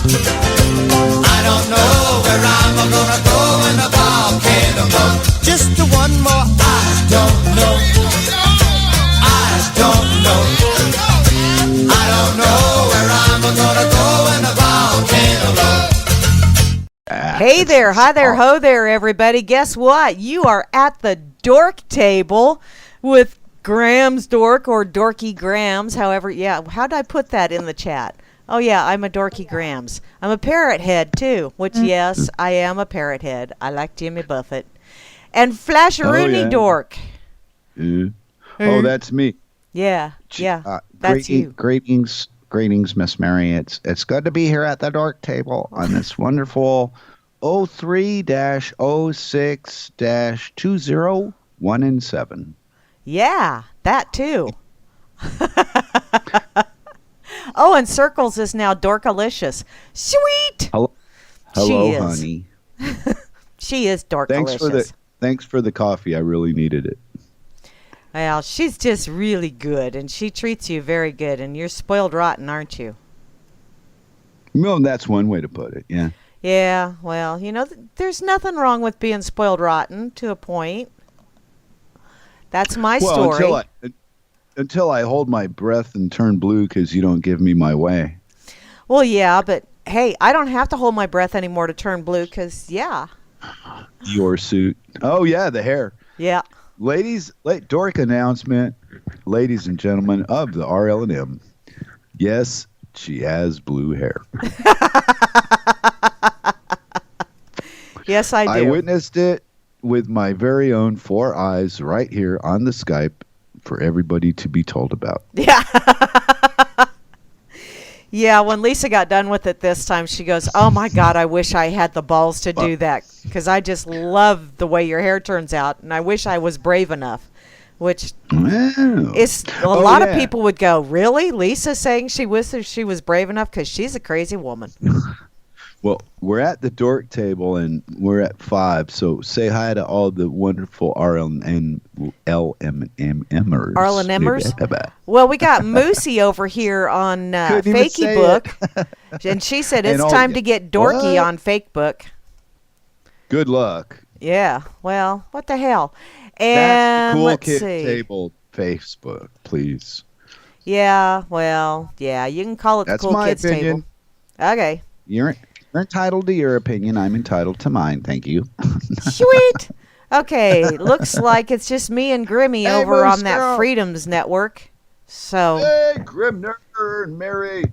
I don't know where I'm gonna go when the volcano blows. Just one more, I don't know. I don't know. I don't know where I'm gonna go when the volcano blows. Hey there, hi there, ho there, everybody. Guess what? You are at the Dork Table with Grams Dork or Dorky Grams. However, yeah, how'd I put that in the chat? Oh, yeah, I'm a Dorky Grams. I'm a parrot head, too, which, yes, I am a parrot head. I like Jimmy Buffett. And Flasharoonie Dork. Oh, that's me. Yeah, that's you. Greetings, Miss Mary. It's good to be here at the Dork Table on this wonderful 03-06-201-7. Yeah, that, too. Oh, and Circles is now Dorkalicious. Sweet. Hello, she is. honey. She is Dorkalicious. Thanks for the coffee. I really needed it. Well, she's just really good, and she treats you very good, and you're spoiled rotten, aren't you? Well, that's one way to put it, yeah. Yeah, well, you know, there's nothing wrong with being spoiled rotten to a point. That's my story. Until I hold my breath and turn blue because you don't give me my way. Well, yeah, but hey, I don't have to hold my breath anymore to turn blue because, yeah. Your suit. Oh, yeah, the hair. Yeah. Dork announcement, ladies and gentlemen of the RL&M. Yes, she has blue hair. Yes, I do. I witnessed it with my very own 4 eyes right here on the Skype for everybody to be told about. Yeah. Yeah, when Lisa got done with it this time, she goes, oh, my God, I wish I had the balls to do that because I just love the way your hair turns out, and I wish I was brave enough, which is a lot of people would go, really? Lisa saying she wishes she was brave enough because she's a crazy woman. Well, we're at the Dork Table, and we're at 5, so say hi to all the wonderful RLMers. RLMers? Well, we got Moosey over here on Fakey Book, and she said it's time to get dorky on Fakebook. Good luck. Yeah, well, what the hell? And that's the Cool Kid Table Facebook, please. Yeah, well, yeah, you can call it the Cool Kids Table. Okay. You're entitled to your opinion. I'm entitled to mine. Thank you. Sweet. Okay, looks like it's just me and Grimmy over on that Freedoms Network. So. Hey, Grimner and Mary.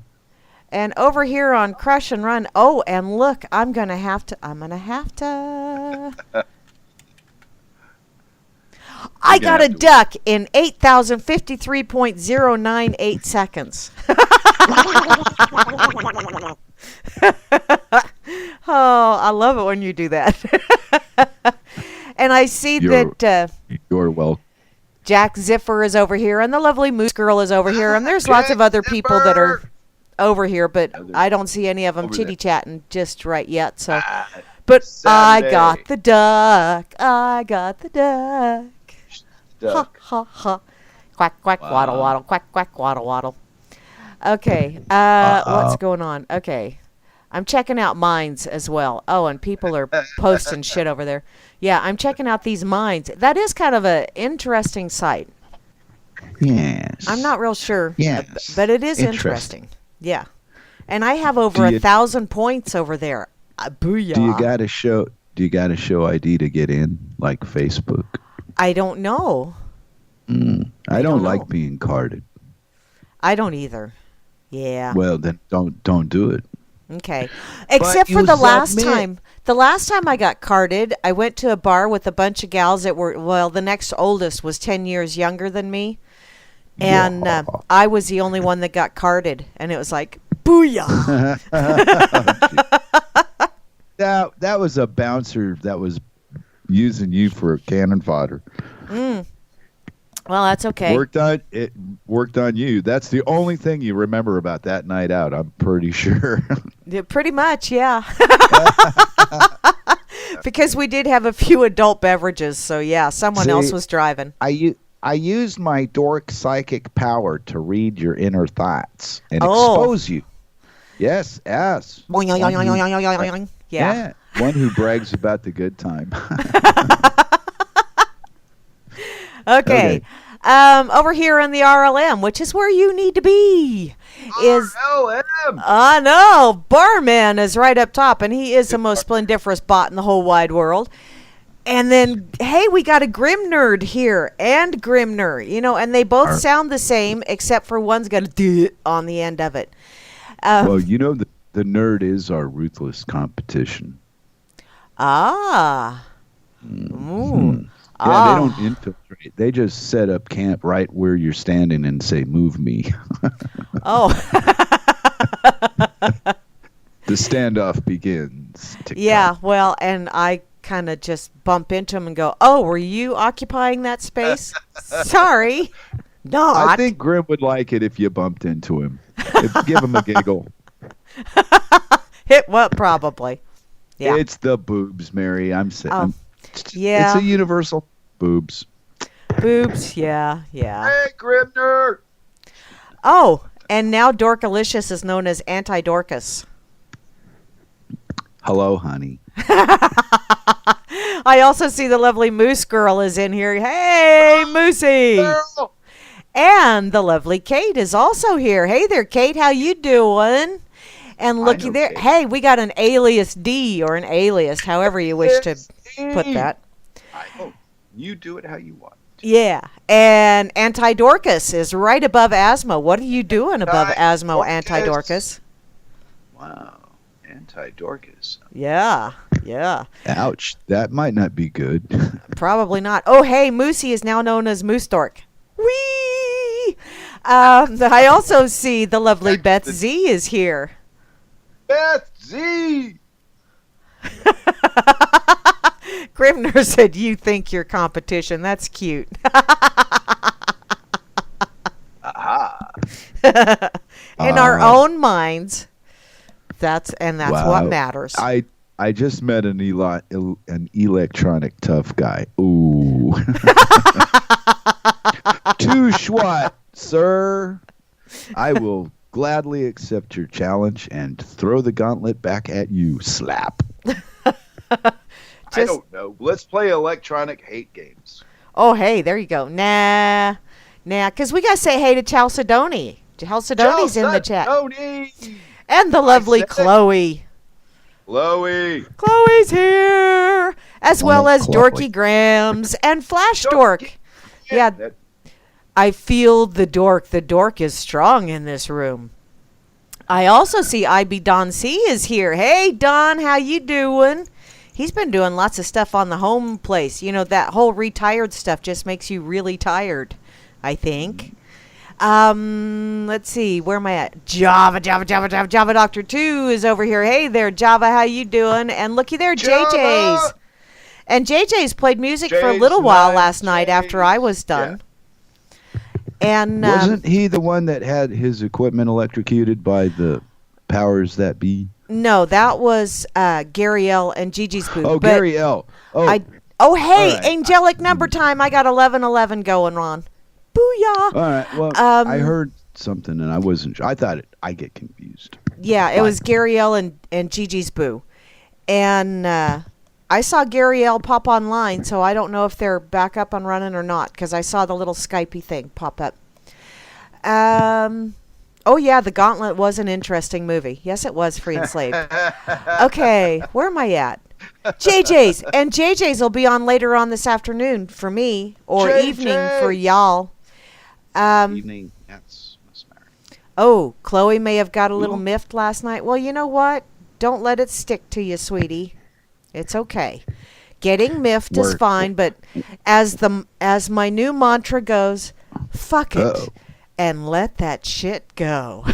And over here on Crush and Run. Oh, and look, I'm gonna have to. I got a duck in 8,053.098 seconds. Oh, I love it when you do that. And I see that you're welcome. Jack Ziffer is over here, and the lovely Moose Girl is over here, and there's lots of other people that are over here, but I don't see any of them chitty-chatting just right yet. So, but Saturday. I got the duck. Ha, ha, ha. Quack, quack, waddle, waddle. Quack, quack, waddle, waddle. Okay, what's going on? Okay, I'm checking out mines as well. Oh, and people are posting shit over there. Yeah, I'm checking out these mines. That is kind of an interesting site. Yes. I'm not real sure. Yes. But it is interesting. Yeah. And I have over 1,000 points over there. Booyah. Do you got to show ID to get in, like Facebook? I don't know. I don't like being carded. I don't either. Yeah. Well, then don't do it. Okay. Except for the last time. The last time I got carded, I went to a bar with a bunch of gals that were, well, the next oldest was 10 years younger than me. And I was the only one that got carded. And it was like, booyah. That was a bouncer that was using you for cannon fodder. Well, that's okay. It worked on you. That's the only thing you remember about that night out, I'm pretty sure. Yeah, pretty much, yeah. Because we did have a few adult beverages, so yeah, someone else was driving. I used my dork psychic power to read your inner thoughts and expose you. Yes, ass. Boing, yoing, yoing, yoing, yoing, yoing, yoing. Yeah. One who brags about the good time. Okay. Over here in the RLM, which is where you need to be, is RLM. I know Barman is right up top, and he is the most splendiferous bot in the whole wide world. And then, hey, we got a Grim Nerd here and Grimner, and they both sound the same, except for one's got a D on the end of it. Well, the nerd is our ruthless competition. Ah. Mm-hmm. Yeah, they don't infiltrate. They just set up camp right where you're standing and say, "Move me." Oh. The standoff begins. Tick-tock. Yeah, well, and I kind of just bump into him and go, "Oh, were you occupying that space? Sorry, not." I think Grim would like it if you bumped into him. Give him a giggle. Hit what? Probably. Yeah. It's the boobs, Mary. I'm saying. Oh, yeah. It's a universal boobs. Boobs. Yeah. Hey, Grimner. Oh, and now Dorkalicious is known as Anti-Dorcas. Hello, honey. I also see the lovely Moose Girl is in here. Hey, Moosey. Girl. And the lovely Kate is also here. Hey there, Kate. How you doing? And looky there. Kate. Hey, we got an alias D or an alias, however you wish to put that. You do it how you want. Yeah. And Anti-Dorcas is right above Asmo. What are you doing above Asmo, Anti-Dorcas? Wow. Anti-Dorcas. Yeah. Ouch. That might not be good. Probably not. Oh, hey, Moosey is now known as Moose Dork. Whee! I also see the lovely Beth Z is here. Beth Z! Grimner said, "You think you're competition." That's cute. Aha. In our own minds, that's Wow. what matters. I just met an electronic tough guy. Ooh. Too schwat, sir. I will gladly accept your challenge and throw the gauntlet back at you. Slap. I don't know. Let's play electronic hate games. Oh, hey, there you go. Nah, because we got to say hey to Chalcedony. Chalcedony's in the chat. And the lovely Chloe. Chloe's here. As well as Chloe. Dorky Grams and Flash Dork. Yeah, I feel the dork. The dork is strong in this room. I also see IB Don C is here. Hey, Don, how you doing? He's been doing lots of stuff on the home place. That whole retired stuff just makes you really tired, I think. Let's see. Where am I at? Java Doctor 2 is over here. Hey there, Java. How you doing? And looky there, Java! JJ's. And JJ's played music for a little while last night after I was done. Yeah. And wasn't he the one that had his equipment electrocuted by the powers that be? No, that was Gary L. and Gigi's booth. Oh, Gary L. Oh, hey, right. Angelic number time. I got 1111 going on. Booyah! All right. Well, I heard something and I wasn't sure. I thought I get confused. Yeah, it was Gary L. and Gigi's boo. And I saw Gary L. pop online, so I don't know if they're back up and running or not, because I saw the little Skypey thing pop up. Oh, yeah, The Gauntlet was an interesting movie. Yes, it was, Free and Slave. Okay, where am I at? JJ's. And JJ's will be on later on this afternoon for me, or evening for y'all. Evening. That's Miss Mary. Oh, Chloe may have got a little miffed last night. Well, you know what? Don't let it stick to you, sweetie. It's okay. Getting miffed is fine, but as my new mantra goes, fuck it and let that shit go.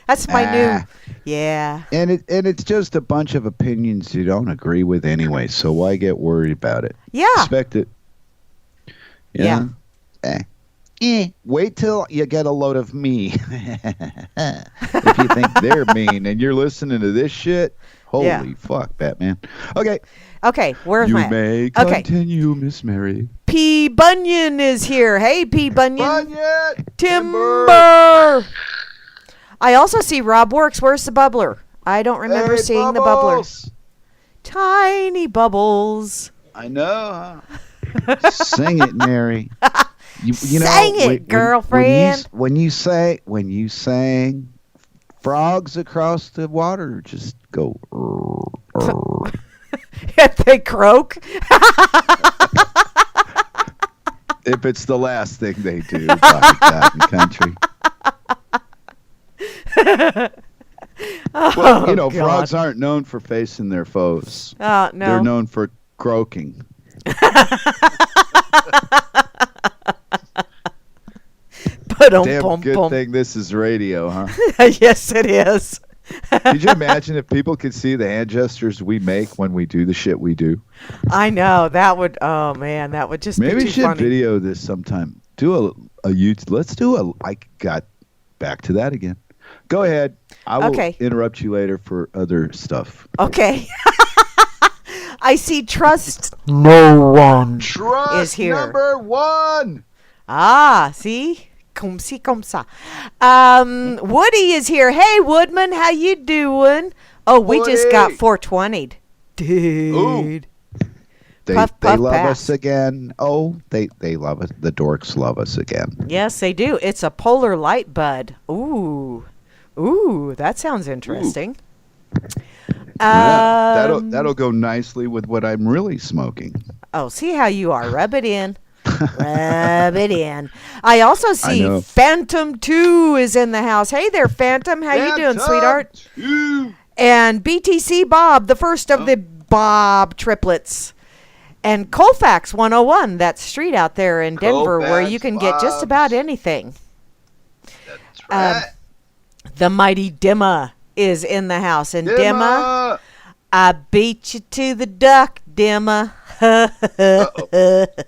That's my new. Yeah. And it's just a bunch of opinions you don't agree with anyway, so why get worried about it? Yeah. Expect it. Yeah. Wait till you get a load of me. If you think they're mean and you're listening to this shit, holy fuck, Batman. Okay. Okay, where's my... You may continue, Miss Mary. P. Bunyan is here. Hey, P. Bunyan. Bunyan! Timber! I I also see Rob Works. Where's the bubbler? I don't remember seeing the bubbler. Tiny bubbles. I know, huh? Sing it, Mary. You know, Sing it, girlfriend. When you sang, frogs across the water just go. They croak. If it's the last thing they do, by God and country. Well, you know, God. frogs aren't known for facing their foes. No. They're known for croaking. Damn good thing this is radio, huh? Yes, it is. Could you imagine if people could see the hand gestures we make when we do the shit we do? I know. That would, oh man, that would just Maybe be too we should funny. video this sometime. Do a YouTube. Let's do a, I got back to that again. Go ahead. I will interrupt you later for other stuff. Okay. I see Trust No One Trust is here. number one. Ah, see? Comme ci, comme ça. Woody is here. Hey, Woodman, how you doing? Oh, we just got 420'd. Dude. Ooh. They Puff, love pass. us again. Oh, they love us. The dorks love us again. Yes, they do. It's a polar light bud. Ooh, that sounds interesting. That'll go nicely with what I'm really smoking. Oh, see how you are. Rub it in. Rub it in. I also see Phantom 2 is in the house. Hey there, Phantom. How you doing, sweetheart? 2. And BTC Bob, the first of the Bob triplets. And Colfax 101, that street out there in Denver where you can get just about anything. That's right. The mighty Dimma is in the house. And Dimma, I beat you to the duck, Dimma.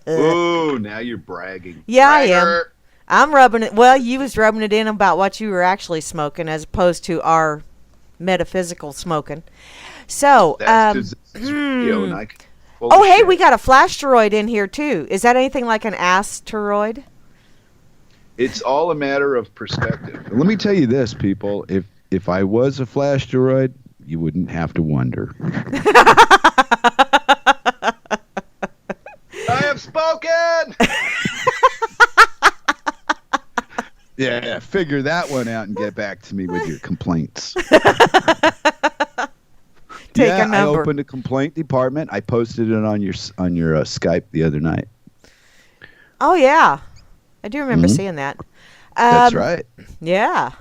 Ooh, now you're bragging. Yeah, Bragger. I am. I'm rubbing it. Well, you was rubbing it in about what you were actually smoking as opposed to our metaphysical smoking. So, that's 'cause it's radio and I can oh, hey, we got a flashteroid in here, too. Is that anything like an asteroid? It's all a matter of perspective. Let me tell you this, people. If I was a flashteroid, you wouldn't have to wonder. I have spoken! Yeah, figure that one out and get back to me with your complaints. Take a number. I opened a complaint department. I posted it on your Skype the other night. Oh, yeah. I do remember seeing that. That's right. Yeah.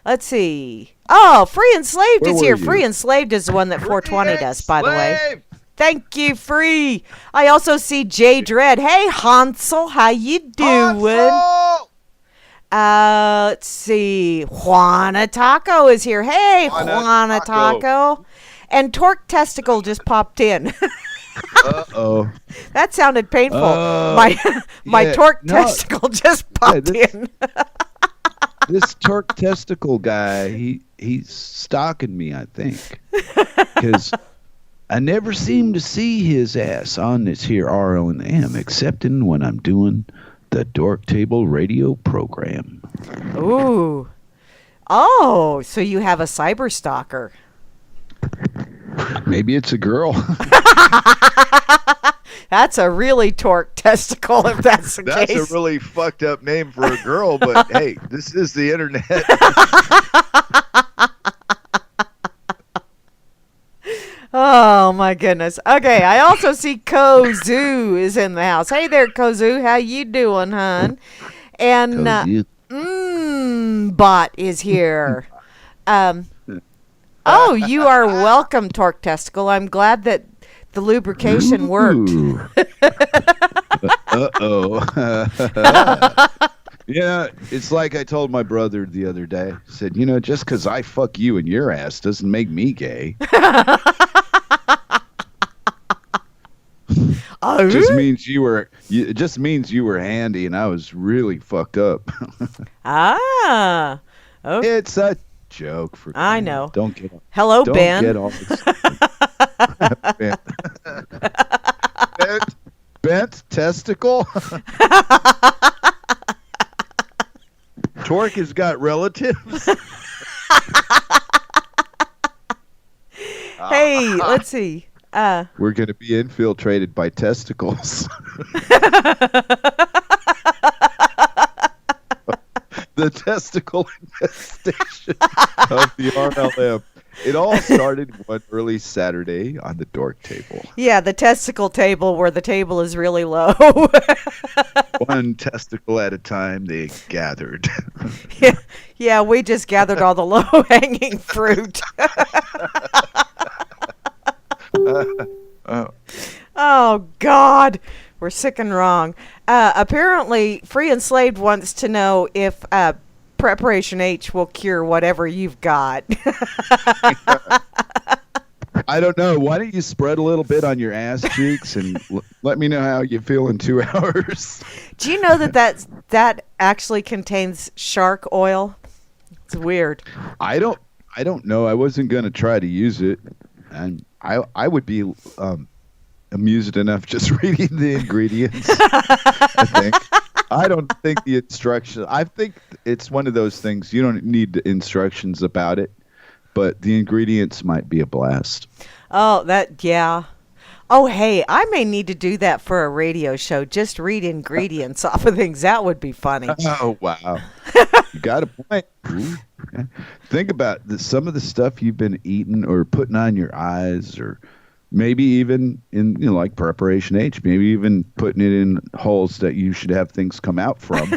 Let's see. Oh, Free Enslaved Where is were here. you? Free Enslaved is the one that 420'd us, by the way. Slave! Thank you, Free. I also see Jay Dredd. Hey, Hansel, how you doing? Hansel! Let's see. Juana Taco is here. Hey, Juana Taco. And Torque Testicle just popped in. Uh-oh. That sounded painful. My Torque Testicle just popped in. This Torque Testicle guy, he's stalking me, I think. Because I never seem to see his ass on this here RL&M, excepting when I'm doing the Dork Table radio program. Ooh. Oh, so you have a cyber stalker. Maybe it's a girl. That's a really Torque Testicle, if that's the case. That's a really fucked up name for a girl, but hey, this is the internet. Oh, my goodness. Okay, I also see Kozu is in the house. Hey there, Kozu. How you doing, hon? And Bot is here. Oh, you are welcome, Torque Testicle. I'm glad that the lubrication worked. Uh-oh. Yeah, it's like I told my brother the other day. I said, just because I fuck you in your ass doesn't make me gay. It just means you were handy and I was really fucked up. Ah. Okay. It's a joke for I know. Don't get Hello, don't Ben. Get all bent testicle. Torque has got relatives. Hey, let's see. We're going to be infiltrated by testicles. The testicle infestation of the RLM. It all started one early Saturday on the Dork Table. Yeah, the testicle table where the table is really low. One testicle at a time, they gathered. Yeah, we just gathered all the low-hanging fruit. Oh, God. We're sick and wrong. Apparently, Free Enslaved wants to know if Preparation H will cure whatever you've got. I don't know. Why don't you spread a little bit on your ass cheeks and let me know how you feel in 2 hours. Do you know that actually contains shark oil? It's weird. I don't know. I wasn't going to try to use it, and I would be amused enough just reading the ingredients. I think. I don't think the instructions. I think it's one of those things you don't need the instructions about it, but the ingredients might be a blast. Oh, yeah. Oh, hey, I may need to do that for a radio show. Just read ingredients off of things. That would be funny. Oh, wow. You got a point. Okay. Think about some of the stuff you've been eating or putting on your eyes, or maybe even in, like Preparation H, maybe even putting it in holes that you should have things come out from.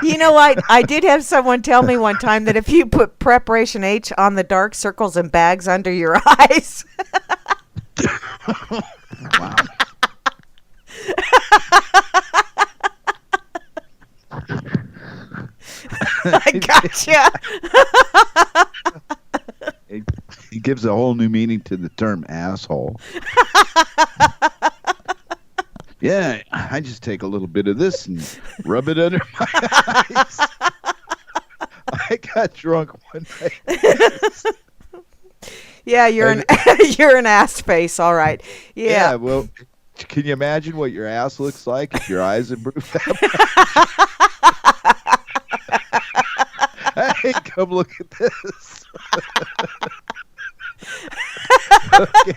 You know what? I did have someone tell me one time that if you put Preparation H on the dark circles and bags under your eyes. Wow. I gotcha. He gives a whole new meaning to the term asshole. Yeah, I just take a little bit of this and rub it under my eyes. I got drunk one night. Yeah, you're an ass face, all right. Yeah. Well, can you imagine what your ass looks like if your eyes improve that much? Hey, come look at this. Okay.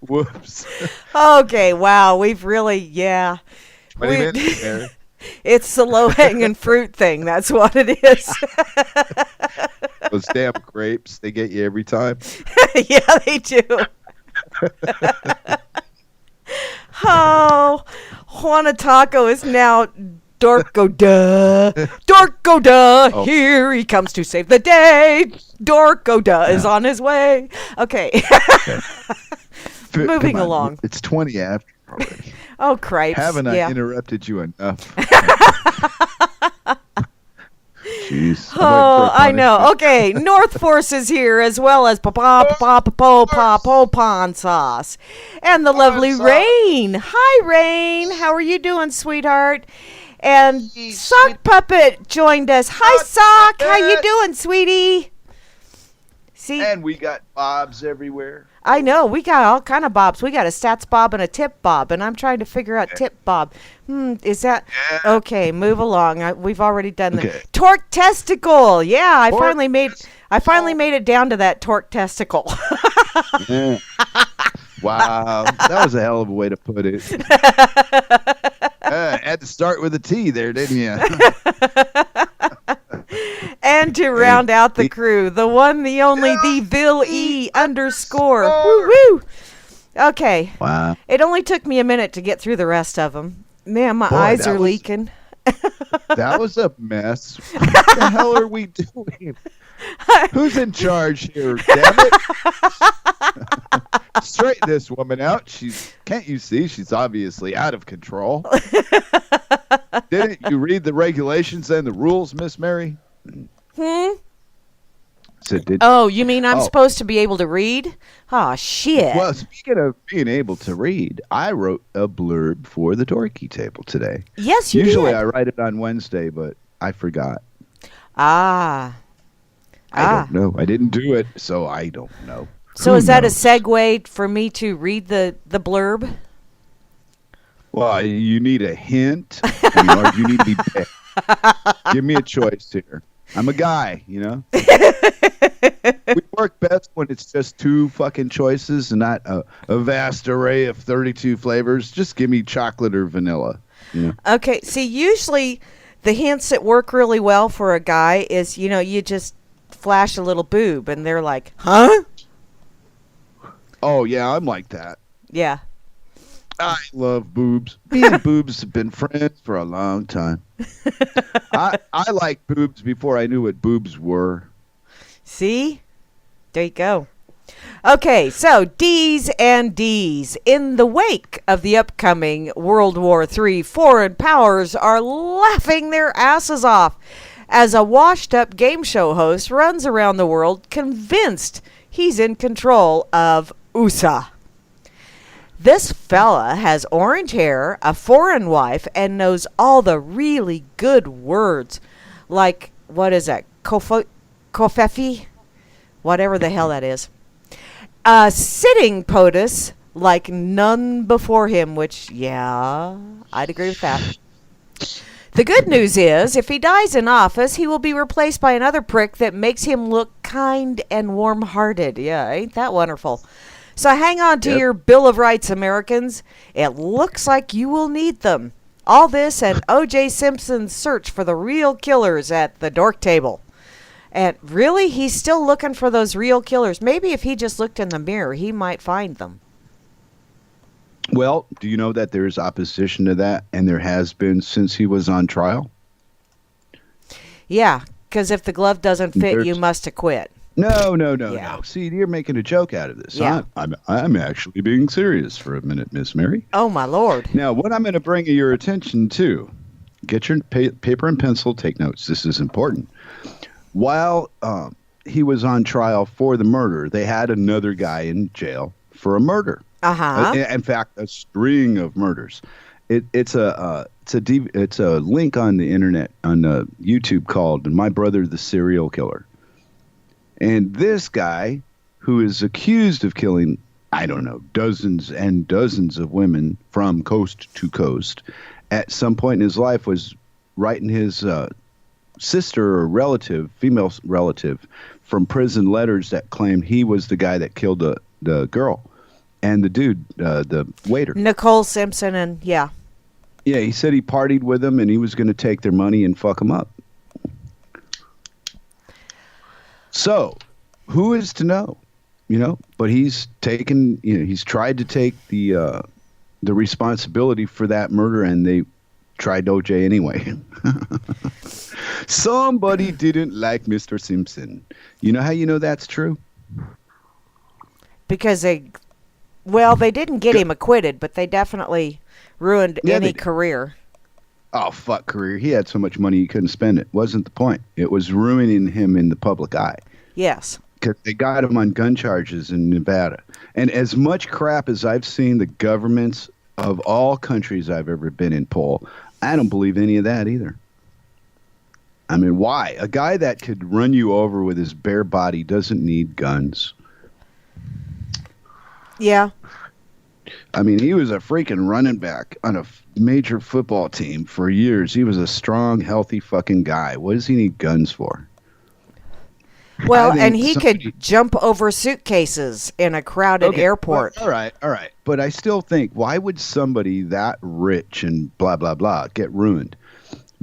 Whoops. Okay, wow, we've really, yeah. 20 minutes there. It's the low-hanging fruit thing. That's what it is. Those damn grapes, they get you every time. Yeah, they do. Oh, Juana Taco is now Dorko Duh. Dorko Duh. Oh. Here he comes to save the day. Dorko Duh is on his way. Okay. Moving Come on, along. It's 20 after already. Oh, cripes. Haven't yeah. I interrupted you enough? Jeez. Oh, I know. Okay, North Force is here, as well as Popon Sauce. And the lovely Rain. Hi, Rain. How are you doing, sweetheart? And Sock Puppet joined us. Hi, Sock. How you doing, sweetie? See? And we got bobs everywhere. I know. We got all kind of bobs. We got a stats bob and a tip bob, and I'm trying to figure out tip bob. Is that... Yeah. Okay, move along. We've already done the... Okay. Torque testicle. Yeah, I Torque finally made it down to that torque testicle. Yeah. Wow. That was a hell of a way to put it. Had to start with a T there, didn't you? And to round out the crew, the one, the only, the Bill E _. Woo woo. Okay. Wow. It only took me a minute to get through the rest of them. Man, my Boy, eyes that are was- leaking. That was a mess. What the hell are we doing? Who's in charge here? Damn it! Straighten this woman out. Can't you see? She's obviously out of control. Didn't you read the regulations and the rules, Miss Mary? Oh, you mean I'm Oh. supposed to be able to read? Oh, shit. Well, speaking of being able to read, I wrote a blurb for the Dorky Table today. Yes, you Usually did. I write it on Wednesday, but I forgot. Ah. I don't know. I didn't do it, so I don't know. So Who is that knows? a segue for me to read the blurb? Well, you need a hint, I mean, or do you need to be big? Give me a choice here. I'm a guy, you know. We work best when it's just two fucking choices and not a vast array of 32 flavors. Just give me chocolate or vanilla. You know? Okay, see, usually the hints that work really well for a guy is, you just flash a little boob and they're like, huh? Oh, yeah, I'm like that. Yeah. I love boobs. Me and boobs have been friends for a long time. I liked boobs before I knew what boobs were. See? There you go. Okay, so D's and D's. In the wake of the upcoming World War III, foreign powers are laughing their asses off as a washed-up game show host runs around the world convinced he's in control of USA. This fella has orange hair, a foreign wife, and knows all the really good words. Like, what is that? Kofefi? Whatever the hell that is. Sitting POTUS like none before him, which, yeah, I'd agree with that. The good news is, if he dies in office, he will be replaced by another prick that makes him look kind and warm-hearted. Yeah, ain't that wonderful? So hang on to your Bill of Rights, Americans. It looks like you will need them. All this and OJ Simpsons' search for the real killers at the Dork Table. And really, he's still looking for those real killers. Maybe if he just looked in the mirror, he might find them. Well, do you know that there's opposition to that, and there has been since he was on trial? Yeah, because if the glove doesn't fit, you must acquit. No. Yeah. See, you're making a joke out of this. Yeah. I'm actually being serious for a minute, Miss Mary. Oh, my Lord. Now, what I'm going to bring your attention to, get your paper and pencil, take notes. This is important. While he was on trial for the murder, they had another guy in jail for a murder. Uh-huh. In fact, a string of murders. It's a link on the internet on YouTube called "My Brother the Serial Killer." And this guy, who is accused of killing, I don't know, dozens and dozens of women from coast to coast, at some point in his life was writing his sister or relative, female relative, from prison letters that claimed he was the guy that killed the girl and the dude, the waiter. Nicole Simpson and, yeah. Yeah, he said he partied with them and he was going to take their money and fuck them up. So, who is to know? But he's taken, he's tried to take the responsibility for that murder, and they tried OJ anyway. Somebody didn't like Mr. Simpson. You know how you know that's true? Because they didn't get him acquitted, but they definitely ruined any career. Oh, fuck career. He had so much money he couldn't spend it. Wasn't the point. It was ruining him in the public eye. Yes. Because they got him on gun charges in Nevada. And as much crap as I've seen the governments of all countries I've ever been in pull, I don't believe any of that either. I mean, why? A guy that could run you over with his bare body doesn't need guns. Yeah. I mean, he was a freaking running back on a major football team for years. He was a strong, healthy fucking guy. What does he need guns for? Well, and he could jump over suitcases in a crowded airport. Well, all right. But I still think, why would somebody that rich and blah, blah, blah get ruined?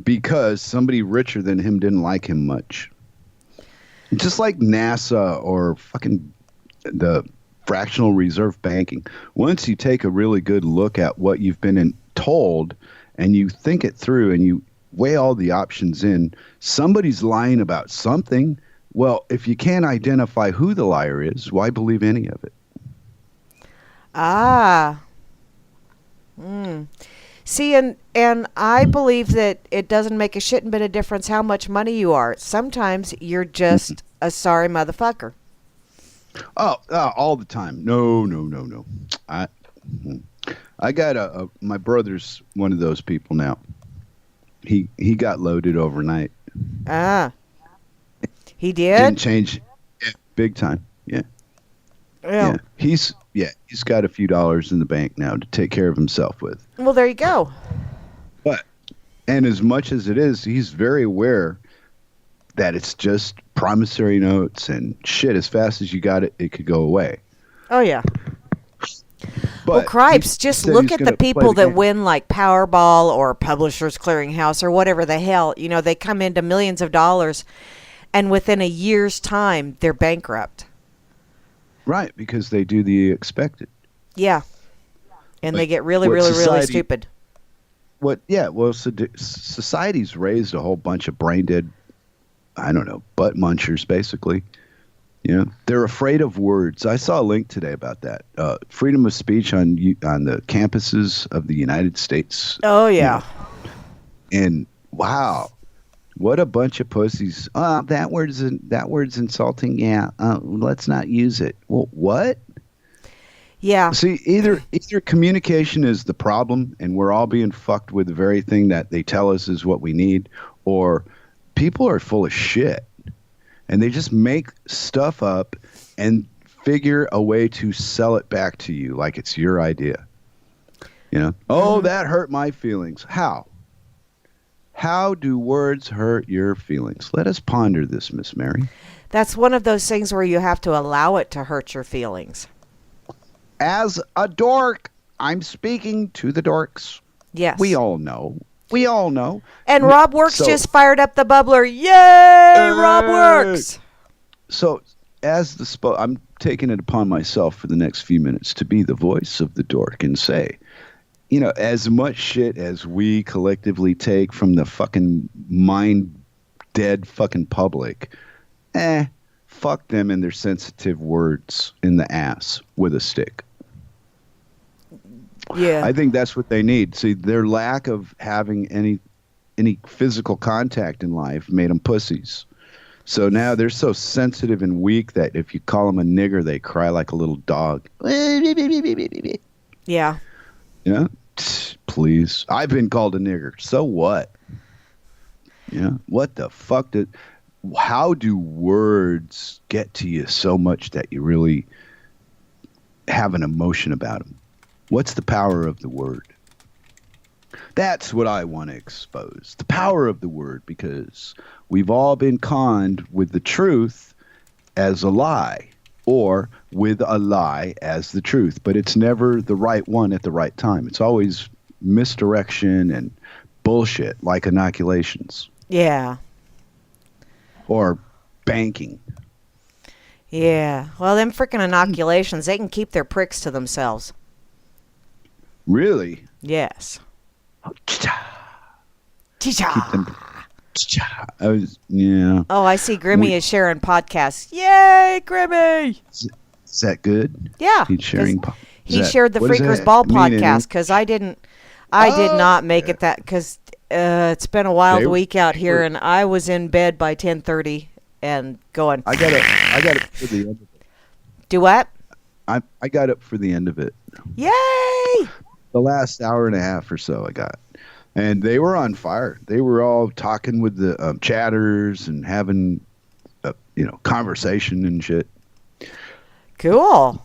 Because somebody richer than him didn't like him much. Just like NASA or fucking the fractional reserve banking. Once you take a really good look at what you've been told and you think it through and you weigh all the options in, somebody's lying about something. Well, if you can't identify who the liar is, why believe any of it? Ah. See, and I believe that it doesn't make a shitting bit of difference how much money you are. Sometimes you're just a sorry motherfucker. Oh, all the time. No. I got my brother's one of those people now. He got loaded overnight. Ah. He did? Didn't change big time. Yeah. Yeah. He's got a few dollars in the bank now to take care of himself with. Well, there you go. But and as much as it is, he's very aware that it's just promissory notes and shit. As fast as you got it, it could go away. Oh yeah. But Well, cripes, he just said look he's at the gonna play people that game. win like Powerball or Publishers Clearinghouse or whatever the hell. You know, they come into millions of dollars, and within a year's time, they're bankrupt. Right, because they do the expected. Yeah. And they Like, get really, what really, really society- stupid. Society's raised a whole bunch of brain dead, I don't know, butt munchers, basically. You know, they're afraid of words. I saw a link today about that. Freedom of speech on the campuses of the United States. Oh, yeah. And wow, what a bunch of pussies. That word's insulting. Yeah, let's not use it. Well, what? Yeah. See, either communication is the problem, and we're all being fucked with the very thing that they tell us is what we need, or people are full of shit, and they just make stuff up and figure a way to sell it back to you like it's your idea. You know? Oh, that hurt my feelings. How? How do words hurt your feelings? Let us ponder this, Miss Mary. That's one of those things where you have to allow it to hurt your feelings. As a dork, I'm speaking to the dorks. Yes. We all know. We all know. And Rob Works So- just fired up the bubbler. Yay, Rob Works! So, I'm taking it upon myself for the next few minutes to be the voice of the dork and say, you know, as much shit as we collectively take from the fucking mind dead fucking public, fuck them and their sensitive words in the ass with a stick. Yeah. I think that's what they need. See, their lack of having any physical contact in life made them pussies. So now they're so sensitive and weak that if you call them a nigger, they cry like a little dog. Yeah. You know? Please. I've been called a nigger. So what? You know? What the fuck how do words get to you so much that you really have an emotion about them? What's the power of the word? That's what I want to expose. The power of the word, because we've all been conned with the truth as a lie, or with a lie as the truth. But it's never the right one at the right time. It's always misdirection and bullshit, like inoculations Yeah. or banking. Yeah. Well, them freaking inoculations, they can keep their pricks to themselves. Really? Yes. Keep them. Yeah. Oh, I see Grimmy is sharing podcasts. Yay, Grimmy! Is that good? Yeah. He's sharing. He shared the Freakers Ball podcast because I did not make it that because it's been a wild week out here and I was in bed by 10:30 and going. I got it for the end of it. Do what? I got up for the end of it. Yay! The last hour and a half or so I got. And they were on fire. They were all talking with the chatters and having, conversation and shit. Cool.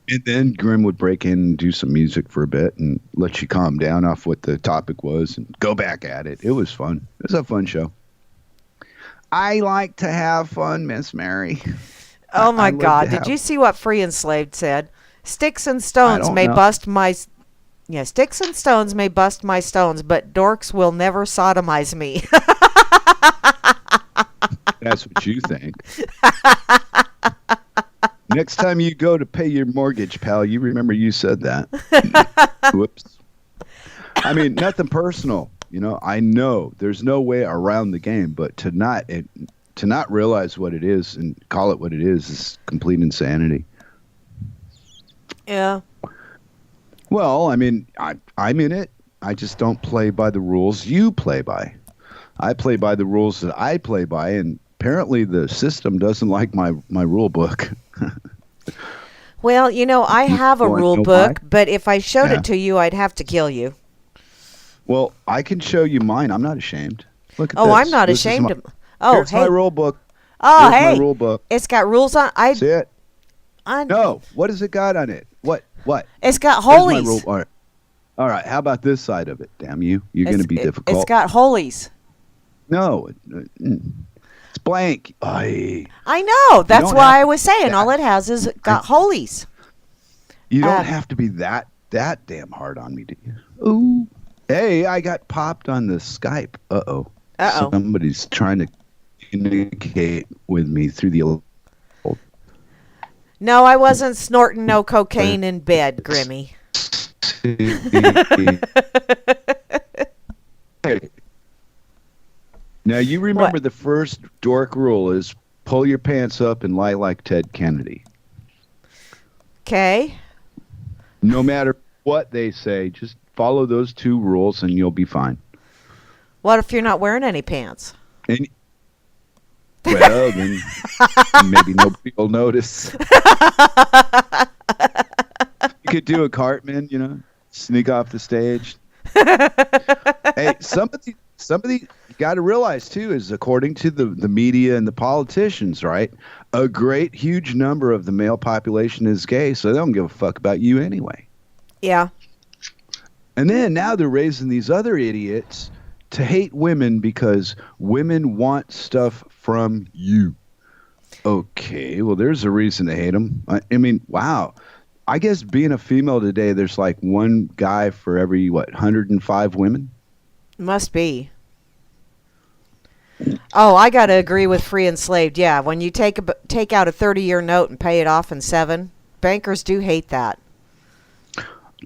And then Grim would break in and do some music for a bit and let you calm down off what the topic was and go back at it. It was fun. It was a fun show. I like to have fun, Miss Mary. Oh my I love God! to Did have- you see what Free Enslaved said? Sticks and stones don't may know. bust my. Yeah, sticks and stones may bust my stones, but dorks will never sodomize me. That's what you think. Next time you go to pay your mortgage, pal, you remember you said that. Whoops. I mean, nothing personal. You know, I know there's no way around the game, but to not realize what it is and call it what it is complete insanity. Yeah. Well, I mean, I'm in it. I just don't play by the rules you play by. I play by the rules that I play by, and apparently the system doesn't like my rule book. Well, I have a wanna rule know book, why? but if I showed Yeah. it to you, I'd have to kill you. Well, I can show you mine. I'm not ashamed. Look at Oh, this. I'm not This is ashamed my- of. Oh, Here's hey. my rule book. Oh, Here's hey. my rule book. It's got rules on. See it? No, what has it got on it? What? It's got Where's my holies. rule? All right, how about this side of it? Damn you. You're going to be difficult. It's got holies. No, it's blank. Aye. I know. That's don't why have I was saying all it has is got holies. You don't have to be that damn hard on me, do you? Ooh. Hey, I got popped on the Skype. Uh-oh. Uh-oh. Somebody's trying to communicate with me through the No, I wasn't snorting no cocaine in bed, Grimmy. Now, you remember the first dork rule is pull your pants up and lie like Ted Kennedy. Okay. No matter what they say, just follow those 2 rules and you'll be fine. What if you're not wearing any pants? And, well, then maybe nobody will notice. You could do a Cartman, sneak off the stage. Hey, somebody you got to realize too is according to the media and the politicians, right? A great huge number of the male population is gay, so they don't give a fuck about you anyway. Yeah. And then now they're raising these other idiots to hate women because women want stuff from you. Okay, well, there's a reason to hate them. I mean, wow. I guess being a female today, there's like one guy for every, 105 women? Must be. Oh, I got to agree with free enslaved. Yeah, when you take out a 30-year note and pay it off in 7, bankers do hate that.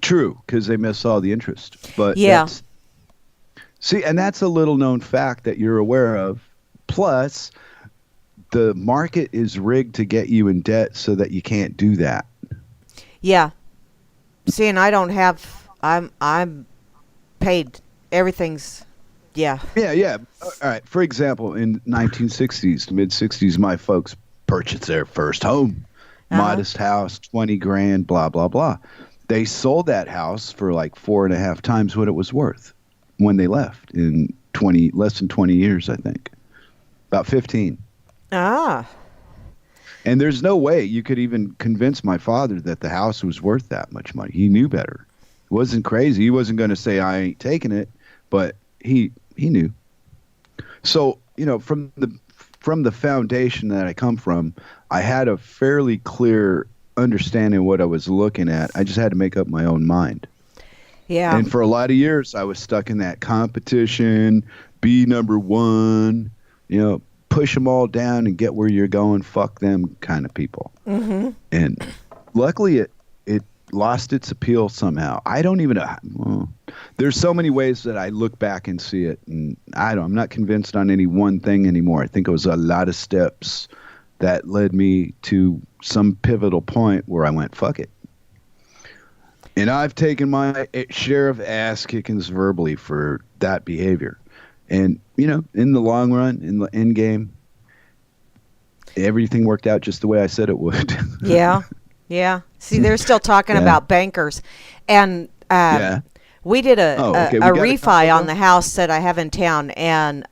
True, because they miss all the interest. But yeah. See, and that's a little known fact that you're aware of. Plus, the market is rigged to get you in debt so that you can't do that. Yeah. See, and I don't have. I'm paid. Everything's. Yeah. Yeah. All right. For example, in 1960s, mid-60s, my folks purchased their first home, modest house, 20 grand, blah blah blah. They sold that house for like 4.5 times what it was worth when they left in less than 20 years, I think. About 15. Ah. And there's no way you could even convince my father that the house was worth that much money. He knew better. It wasn't crazy. He wasn't going to say, I ain't taking it, but he knew. So, from the foundation that I come from, I had a fairly clear understanding of what I was looking at. I just had to make up my own mind. Yeah. And for a lot of years, I was stuck in that competition, be number one, push them all down and get where you're going, fuck them kind of people. Mm-hmm. And luckily, it lost its appeal somehow. I don't even know. Well, there's so many ways that I look back and see it, and I'm not convinced on any one thing anymore. I think it was a lot of steps that led me to some pivotal point where I went, fuck it. And I've taken my share of ass kickings verbally for that behavior. And, in the long run, in the end game, everything worked out just the way I said it would. Yeah. Yeah. See, they're still talking about bankers. And we did a refi on the house that I have in town. And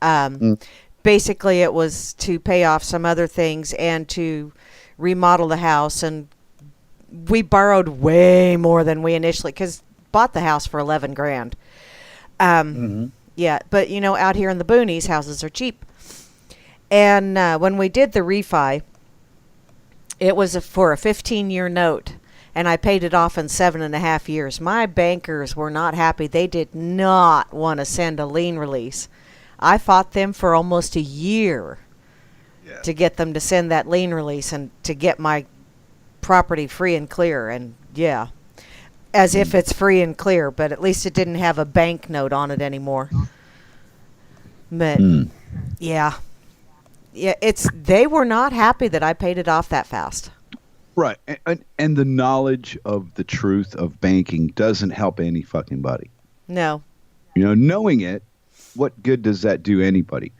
basically it was to pay off some other things and to remodel the house. And we borrowed way more than we initially, because bought the house for 11 grand. Yeah, but out here in the boonies, houses are cheap. And when we did the refi, it was for a 15-year note, and I paid it off in 7.5 years. My bankers were not happy. They did not want to send a lien release. I fought them for almost a year to get them to send that lien release and to get my property free and clear. And as if it's free and clear, but at least it didn't have a bank note on it anymore. But they were not happy that I paid it off that fast. Right. And the knowledge of the truth of banking doesn't help any fucking body. No. Knowing it, what good does that do anybody?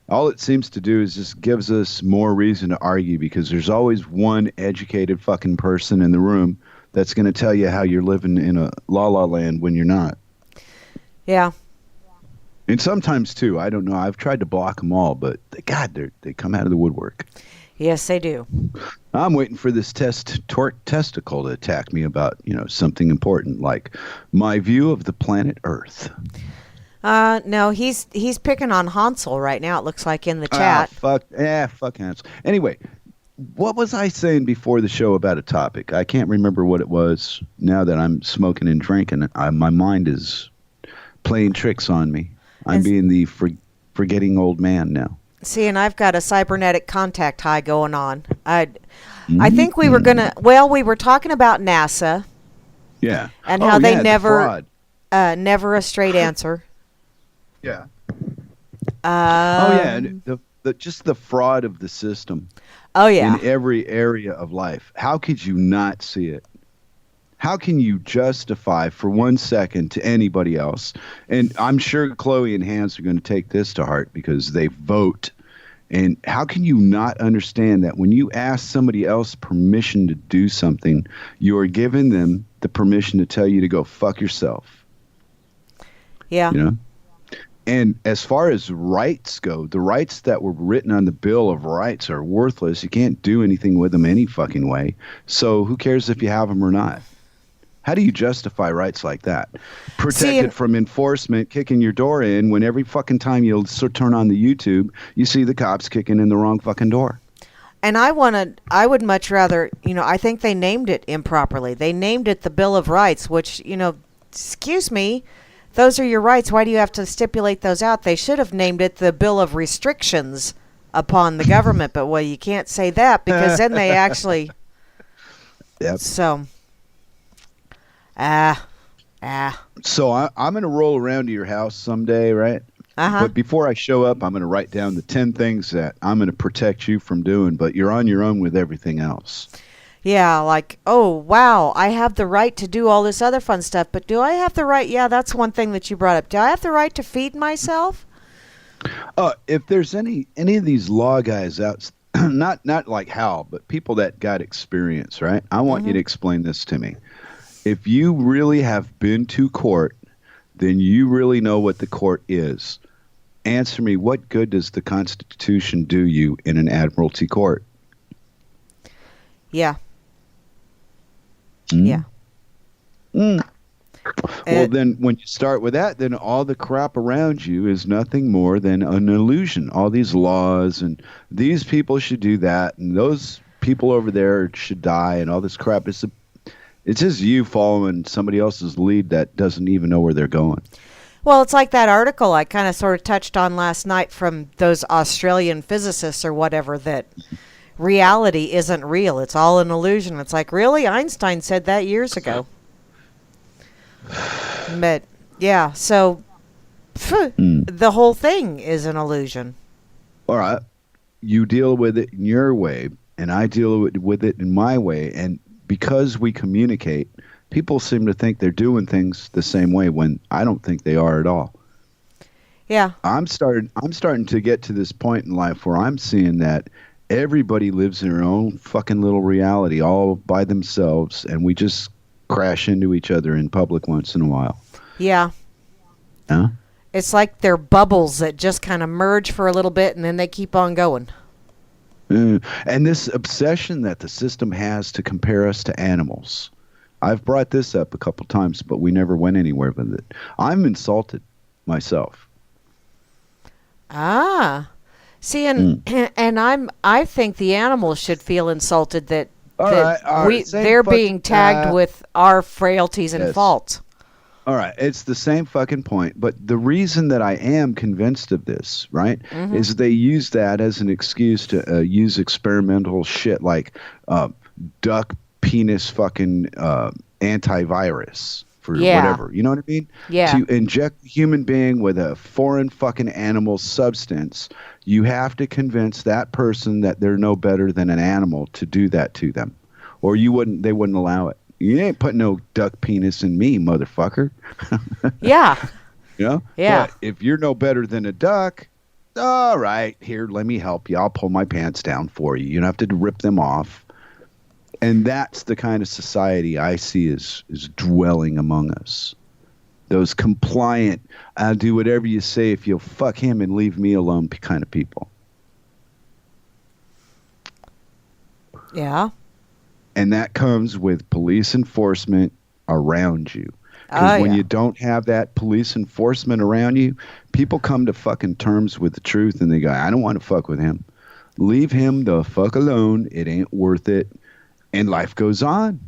All it seems to do is just gives us more reason to argue, because there's always one educated fucking person in the room that's going to tell you how you're living in a la-la land when you're not. Yeah. And sometimes, too, I don't know. I've tried to block them all, but, God, they come out of the woodwork. Yes, they do. I'm waiting for this torque testicle to attack me about, something important like my view of the planet Earth. No, he's picking on Hansel right now. It looks like in the Ah, chat. fuck Hansel. Anyway, what was I saying before the show about a topic? I can't remember what it was. Now that I'm smoking and drinking, my mind is playing tricks on me. I'm being the forgetting old man now. See, and I've got a cybernetic contact high going on. I think we were gonna. Well, we were talking about NASA. Yeah. And how they the fraud. never a straight answer. Yeah. And just the fraud of the system. Oh yeah. In every area of life. How could you not see it? How can you justify for 1 second to anybody else? And I'm sure Chloe and Hans are going to take this to heart because they vote. And how can you not understand that when you ask somebody else permission to do something, you are giving them the permission to tell you to go fuck yourself? Yeah. And as far as rights go, the rights that were written on the Bill of Rights are worthless. You can't do anything with them any fucking way. So who cares if you have them or not? How do you justify rights like that? Protected from enforcement, kicking your door in when every fucking time you'll turn on the YouTube, you see the cops kicking in the wrong fucking door. And I would much rather, I think they named it improperly. They named it the Bill of Rights, which, excuse me, those are your rights. Why do you have to stipulate those out? They should have named it the Bill of Restrictions upon the government. But, well, you can't say that because then they actually... Yep. So... So I'm going to roll around to your house someday, right? Uh-huh. But before I show up, I'm going to write down the 10 things that I'm going to protect you from doing, but you're on your own with everything else. Yeah, like, oh, wow, I have the right to do all this other fun stuff, but do I have the right? Yeah, that's one thing that you brought up. Do I have the right to feed myself? If there's any of these law guys out, not like Hal, but people that got experience, right? I want you to explain this to me. If you really have been to court, then you really know what the court is. Answer me, what good does the Constitution do you in an admiralty court? Yeah. Yeah. Well, then when you start with that, then all the crap around you is nothing more than an illusion. All these laws and these people should do that and those people over there should die and all this crap. It's just you following somebody else's lead that doesn't even know where they're going. Well, it's like that article I kind of sort of touched on last night from those Australian physicists or whatever that reality isn't real. It's all an illusion. It's like, really? Einstein said that years ago. But, yeah, so the whole thing is an illusion. All right. You deal with it in your way, and I deal with it in my way, and because we communicate, people seem to think they're doing things the same way when I don't think they are at all. Yeah. I'm starting to get to this point in life where I'm seeing that everybody lives in their own fucking little reality all by themselves, and we just crash into each other in public once in a while. Yeah. Huh? It's like they're bubbles that just kind of merge for a little bit and then they keep on going. And this obsession that the system has to compare us to animals. I've brought this up a couple times, but we never went anywhere with it. I'm insulted myself. Ah. See, and I think the animals should feel insulted that they're being tagged with our frailties and faults. All right, it's the same fucking point, but the reason that I am convinced of this, right, is they use that as an excuse to use experimental shit like duck penis fucking antivirus for whatever. You know what I mean? Yeah. To inject a human being with a foreign fucking animal substance, you have to convince that person that they're no better than an animal to do that to them, or they wouldn't allow it. You ain't putting no duck penis in me, motherfucker. Yeah. You know? Yeah. But if you're no better than a duck, all right, here, let me help you. I'll pull my pants down for you. You don't have to rip them off. And that's the kind of society I see is dwelling among us. Those compliant, I'll do whatever you say if you'll fuck him and leave me alone kind of people. Yeah. And that comes with police enforcement around you. Because Oh, when yeah. you don't have that police enforcement around you, people come to fucking terms with the truth and they go, I don't want to fuck with him. Leave him the fuck alone. It ain't worth it. And life goes on.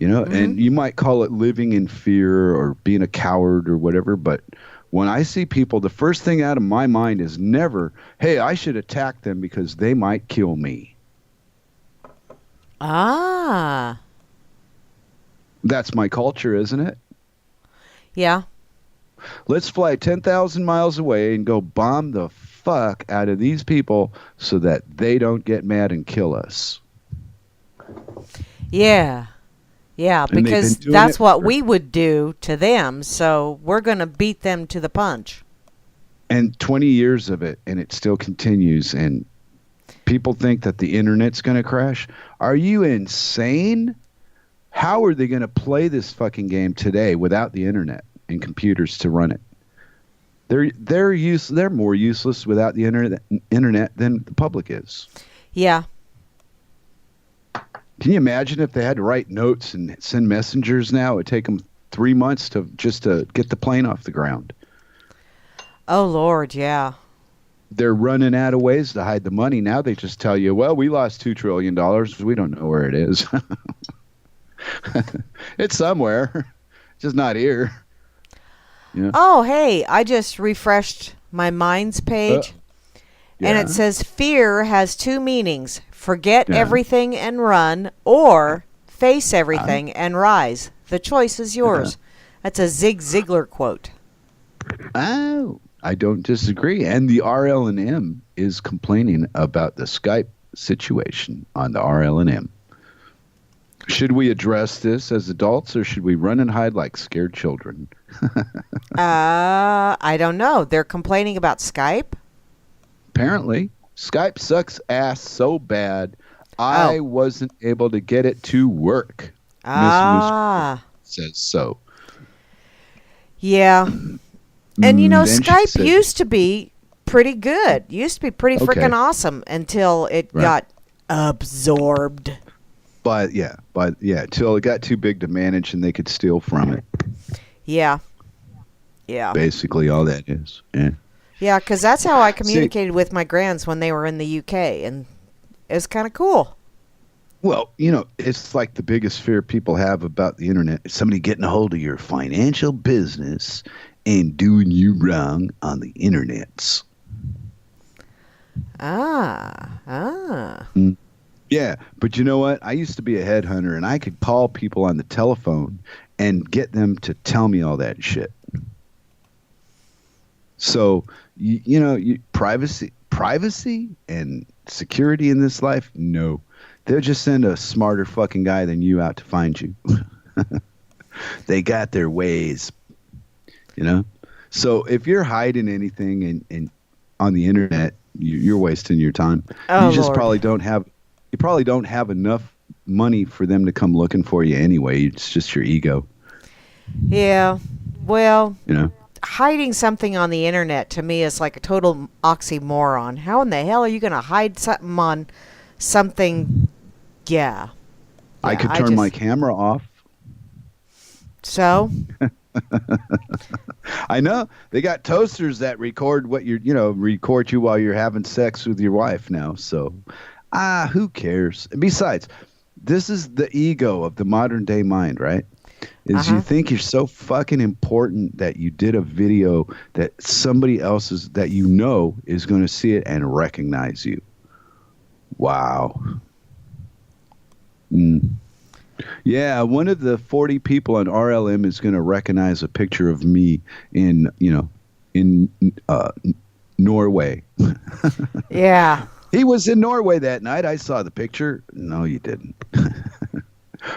And you might call it living in fear or being a coward or whatever. But when I see people, the first thing out of my mind is never, hey, I should attack them because they might kill me. Ah. That's my culture, isn't it? Yeah. Let's fly 10,000 miles away and go bomb the fuck out of these people so that they don't get mad and kill us. Yeah. Yeah, And they've because been doing that's it what for- we would do to them, so we're going to beat them to the punch. And 20 years of it, and it still continues. And people think that the internet's going to crash. Are you insane? How are they going to play this fucking game today without the internet and computers to run it? They're more useless without the internet than the public is. Yeah. Can you imagine if they had to write notes and send messengers now? It would take them 3 months to get the plane off the ground. Oh, Lord, yeah. They're running out of ways to hide the money. Now they just tell you, well, we lost $2 trillion. We don't know where it is. It's somewhere, just not here. Yeah. Oh, hey, I just refreshed my Minds page, and Yeah. it says fear has two meanings. Forget Yeah. everything and run, or face everything and rise. The choice is yours. That's a Zig Ziglar quote. Oh, I don't disagree. And the RL&M is complaining about the Skype situation on the RL&M. Should we address this as adults, or should we run and hide like scared children? I don't know. They're complaining about Skype? Apparently, Skype sucks ass so bad, I wasn't able to get it to work. Ah. Miss Moose says so. Yeah. And you know, Then she Skype said- used to be pretty good. Used to be pretty Okay. freaking awesome until it Right. got absorbed. But till it got too big to manage and they could steal from it. Yeah. Yeah. Basically, all that is. Yeah. Yeah, because that's how I communicated with my grands when they were in the UK, and it was kind of cool. Well, it's like the biggest fear people have about the internet is somebody getting a hold of your financial business and doing you wrong on the internets. Ah. Yeah, but you know what? I used to be a headhunter, and I could call people on the telephone and get them to tell me all that shit. So, privacy and security in this life, no. They'll just send a smarter fucking guy than you out to find you. They got their ways, So if you're hiding anything and on the internet, you're wasting your time. Oh, you just Lord. probably don't have enough money for them to come looking for you anyway. It's just your ego, Yeah. Well, you know. hiding something on the internet to me is like a total oxymoron. How in the hell are you going to hide something on something? Yeah. I could turn my camera off. So? I know they got toasters that record what record you while you're having sex with your wife now. So, who cares? And besides, this is the ego of the modern day mind, right? Is you think you're so fucking important that you did a video that somebody else is going to see it and recognize you. Wow. Yeah, one of the 40 people on RLM is going to recognize a picture of me in Norway. Yeah. He was in Norway that night. I saw the picture. No, you didn't.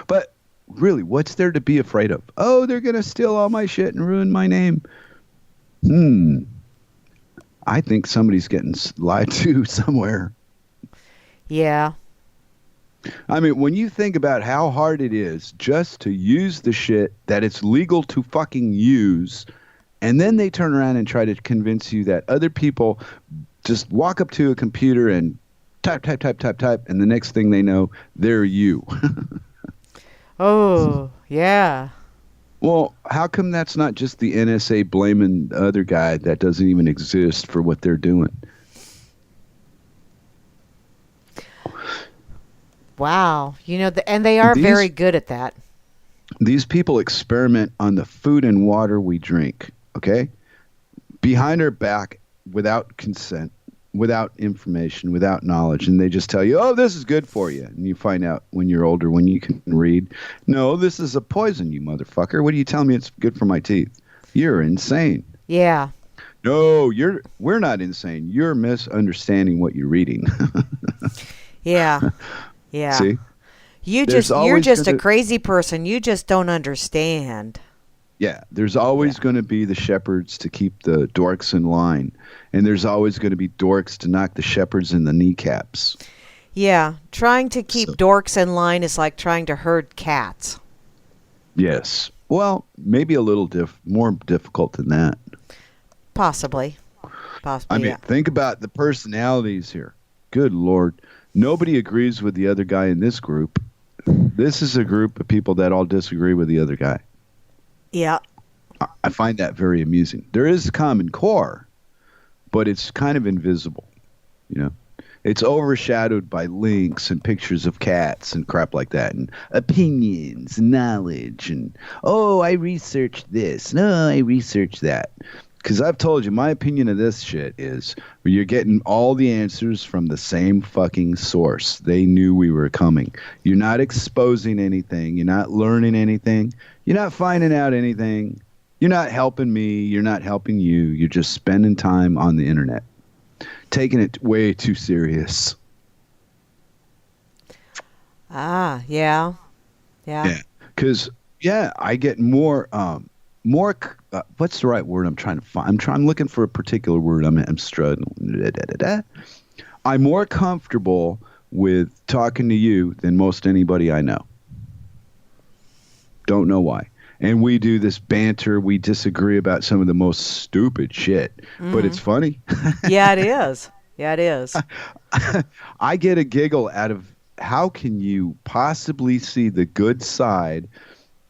But really, what's there to be afraid of? Oh, they're going to steal all my shit and ruin my name. I think somebody's getting lied to somewhere. Yeah. I mean, when you think about how hard it is just to use the shit that it's legal to fucking use, and then they turn around and try to convince you that other people just walk up to a computer and type, type, type, type, type, and the next thing they know, they're you. Oh, yeah. Well, how come that's not just the NSA blaming the other guy that doesn't even exist for what they're doing? Wow. And they are very These good at that. these people experiment on the food and water we drink, okay? Behind our back, without consent, without information, without knowledge, and they just tell you, "Oh, this is good for you." And you find out when you're older, when you can read, "No, this is a poison, you motherfucker. What do you tell me it's good for my teeth? You're insane." Yeah. No, we're not insane. You're misunderstanding what you're reading. Yeah. Yeah. See? You're There's always just a gonna- crazy person. You just don't understand. Yeah, there's always going to be the shepherds to keep the dorks in line, and there's always going to be dorks to knock the shepherds in the kneecaps. Yeah. Trying to keep dorks in line is like trying to herd cats. Yes. Well, maybe a little more difficult than that. Possibly. Possibly. I mean, Yeah. think about the personalities here. Good Lord. Nobody agrees with the other guy in this group. This is a group of people that all disagree with the other guy. Yeah. I find that very amusing. There is a common core, but it's kind of invisible, you know. It's overshadowed by links and pictures of cats and crap like that, and opinions, knowledge, and oh, I researched this. No, I researched that. Because I've told you, my opinion of this shit is you're getting all the answers from the same fucking source. They knew we were coming. You're not exposing anything. You're not learning anything. You're not finding out anything. You're not helping me. You're not helping you. You're just spending time on the internet, taking it way too serious. Ah, yeah. Yeah. Yeah. Because, yeah, I get more, what's the right word I'm trying to find? I'm looking for a particular word. I'm struggling. I'm more comfortable with talking to you than most anybody I know. Don't know why. And we do this banter. We disagree about some of the most stupid shit, but it's funny. Yeah, it is. Yeah, it is. I get a giggle out of how can you possibly see the good side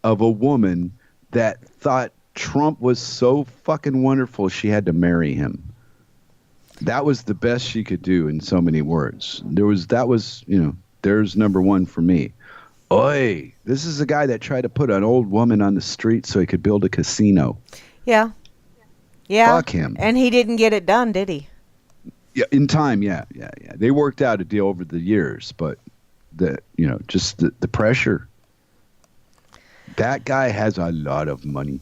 of a woman that thought Trump was so fucking wonderful she had to marry him. That was the best she could do in so many words. There's number one for me. Oi, this is a guy that tried to put an old woman on the street so he could build a casino. Yeah. Yeah. Fuck him. And he didn't get it done, did he? Yeah, in time, yeah. They worked out a deal over the years, but just the pressure. That guy has a lot of money.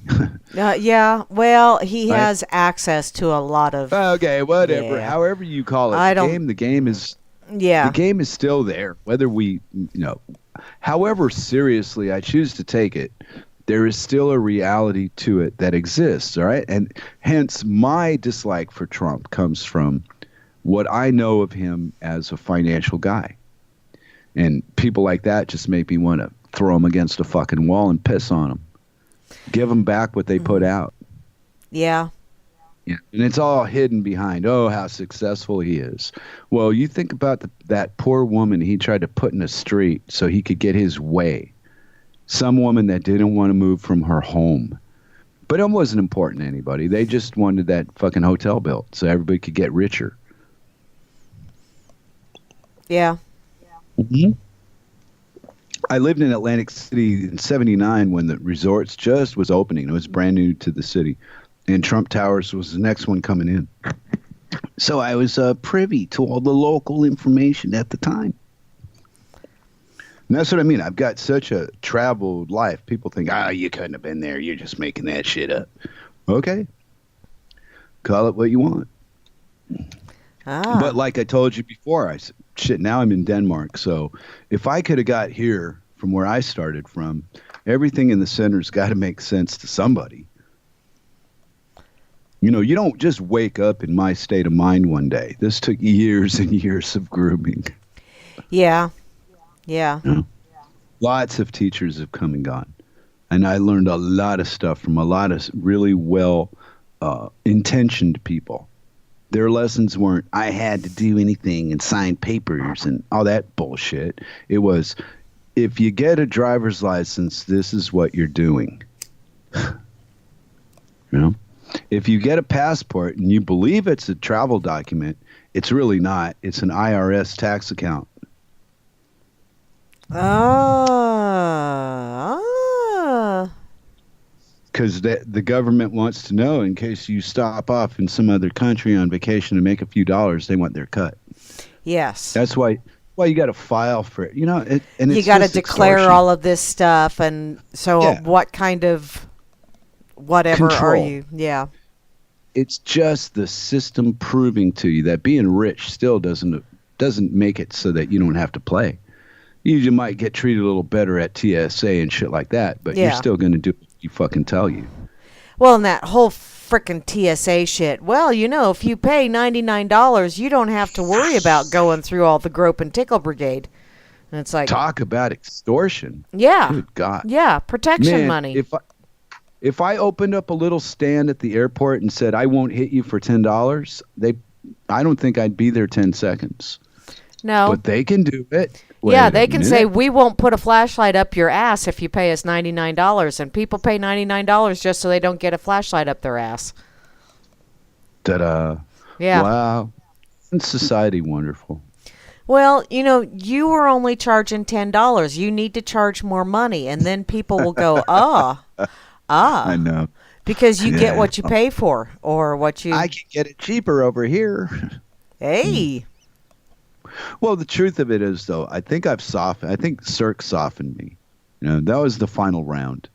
Yeah. Well, he has access to a lot of. Okay, whatever. Yeah. However you call it, the game is. Yeah. The game is still there. Whether we, however seriously I choose to take it, there is still a reality to it that exists. All right, and hence my dislike for Trump comes from what I know of him as a financial guy, and people like that just make me want to throw them against a fucking wall and piss on them. Give them back what they put out. Yeah. Yeah. And it's all hidden behind, how successful he is. Well, you think about that poor woman he tried to put in a street so he could get his way. Some woman that didn't want to move from her home. But it wasn't important to anybody. They just wanted that fucking hotel built so everybody could get richer. Yeah. Mm-hmm. I lived in Atlantic City in '79 when the resorts just was opening. It was brand new to the city. And Trump Towers was the next one coming in. So I was privy to all the local information at the time. And that's what I mean. I've got such a traveled life. People think, you couldn't have been there. You're just making that shit up. Okay. Call it what you want. But like I told you before, I said, shit, now I'm in Denmark. So if I could have got here from where I started from, everything in the center's got to make sense to somebody. You don't just wake up in my state of mind one day. This took years and years of grooming. Yeah. Yeah. Lots of teachers have come and gone. And I learned a lot of stuff from a lot of really well intentioned people. Their lessons weren't, I had to do anything and sign papers and all that bullshit. It was, if you get a driver's license, this is what you're doing. You know? If you get a passport and you believe it's a travel document, it's really not. It's an IRS tax account. Because the government wants to know, in case you stop off in some other country on vacation and make a few dollars, they want their cut. Yes. That's why you got to file for it. You know, and you got to declare extortion. all of this stuff, and so Yeah. what kind of whatever Control. are you? Yeah. It's just the system proving to you that being rich still doesn't make it so that you don't have to play. You might get treated a little better at TSA and shit like that, but you're Yeah. still going to do what you fucking tell you. Well, and that whole frickin' TSA shit. Well, you know, if you pay $99, you don't have to worry about going through all the grope and tickle brigade. And it's like, Talk about extortion. yeah, Good God. yeah, protection Man, money. If I opened up a little stand at the airport and said I won't hit you for $10, I don't think I'd be there 10 seconds. No. But they can do it. Wait Yeah, a they can minute. say, we won't put a flashlight up your ass if you pay us $99. And people pay $99 just so they don't get a flashlight up their ass. Ta-da. Yeah. Wow. Isn't society wonderful? Well, you know, you were only charging $10. You need to charge more money. And then people will go, I know. because you get Yeah. what you pay for, or what you, I can get it cheaper over here. hey. Well, the truth of it is, though, I think I think Cirque softened me. You know, that was the final round,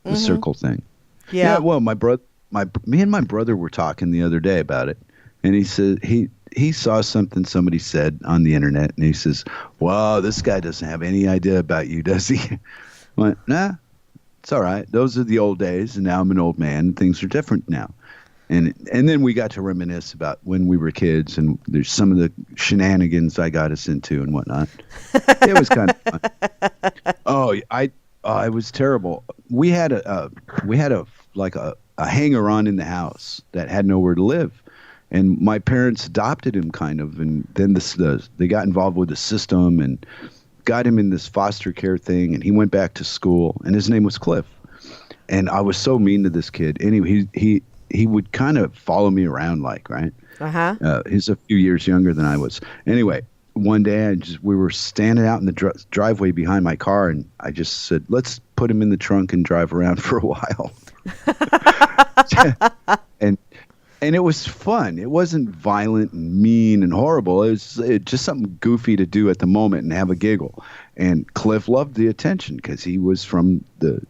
the circle thing. Yeah. Well, me and my brother were talking the other day about it, and he said he saw something somebody said on the internet, and he says, "Wow, this guy doesn't have any idea about you, does he?" I went, "Nah, it's all right. Those are the old days, and now I'm an old man, and things are different now." And then we got to reminisce about when we were kids, and there's some of the shenanigans I got us into and whatnot. It was kind of fun. Oh, it was terrible. We had a hanger on in the house that had nowhere to live, and my parents adopted him kind of, and then they got involved with the system and got him in this foster care thing, and he went back to school, and his name was Cliff. And I was so mean to this kid. Anyway, he would kind of follow me around, like, right? He's a few years younger than I was. Anyway, one day we were standing out in the driveway behind my car, and I just said, "Let's put him in the trunk and drive around for a while." and it was fun. It wasn't violent and mean and horrible. It was just something goofy to do at the moment and have a giggle. And Cliff loved the attention because he was from the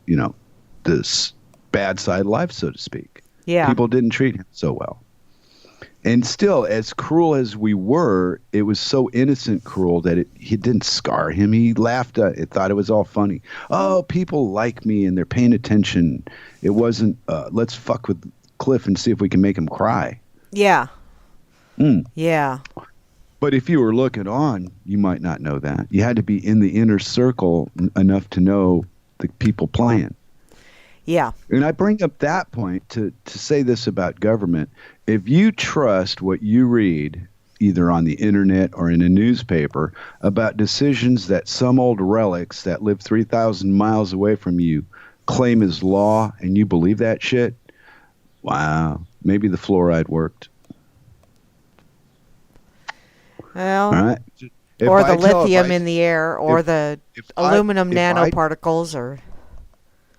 bad side of life, so to speak. Yeah. People didn't treat him so well. And still, as cruel as we were, it was so innocent cruel that it didn't scar him. He laughed at it, thought it was all funny. Oh, people like me and they're paying attention. It wasn't, let's fuck with Cliff and see if we can make him cry. Yeah. Yeah. But if you were looking on, you might not know that. You had to be in the inner circle enough to know the people playing. Yeah. And I bring up that point to say this about government. If you trust what you read, either on the internet or in a newspaper, about decisions that some old relics that live 3,000 miles away from you claim as law, and you believe that shit, wow, maybe the fluoride worked. Well, All right? or the lithium in the air, or the aluminum nanoparticles, or...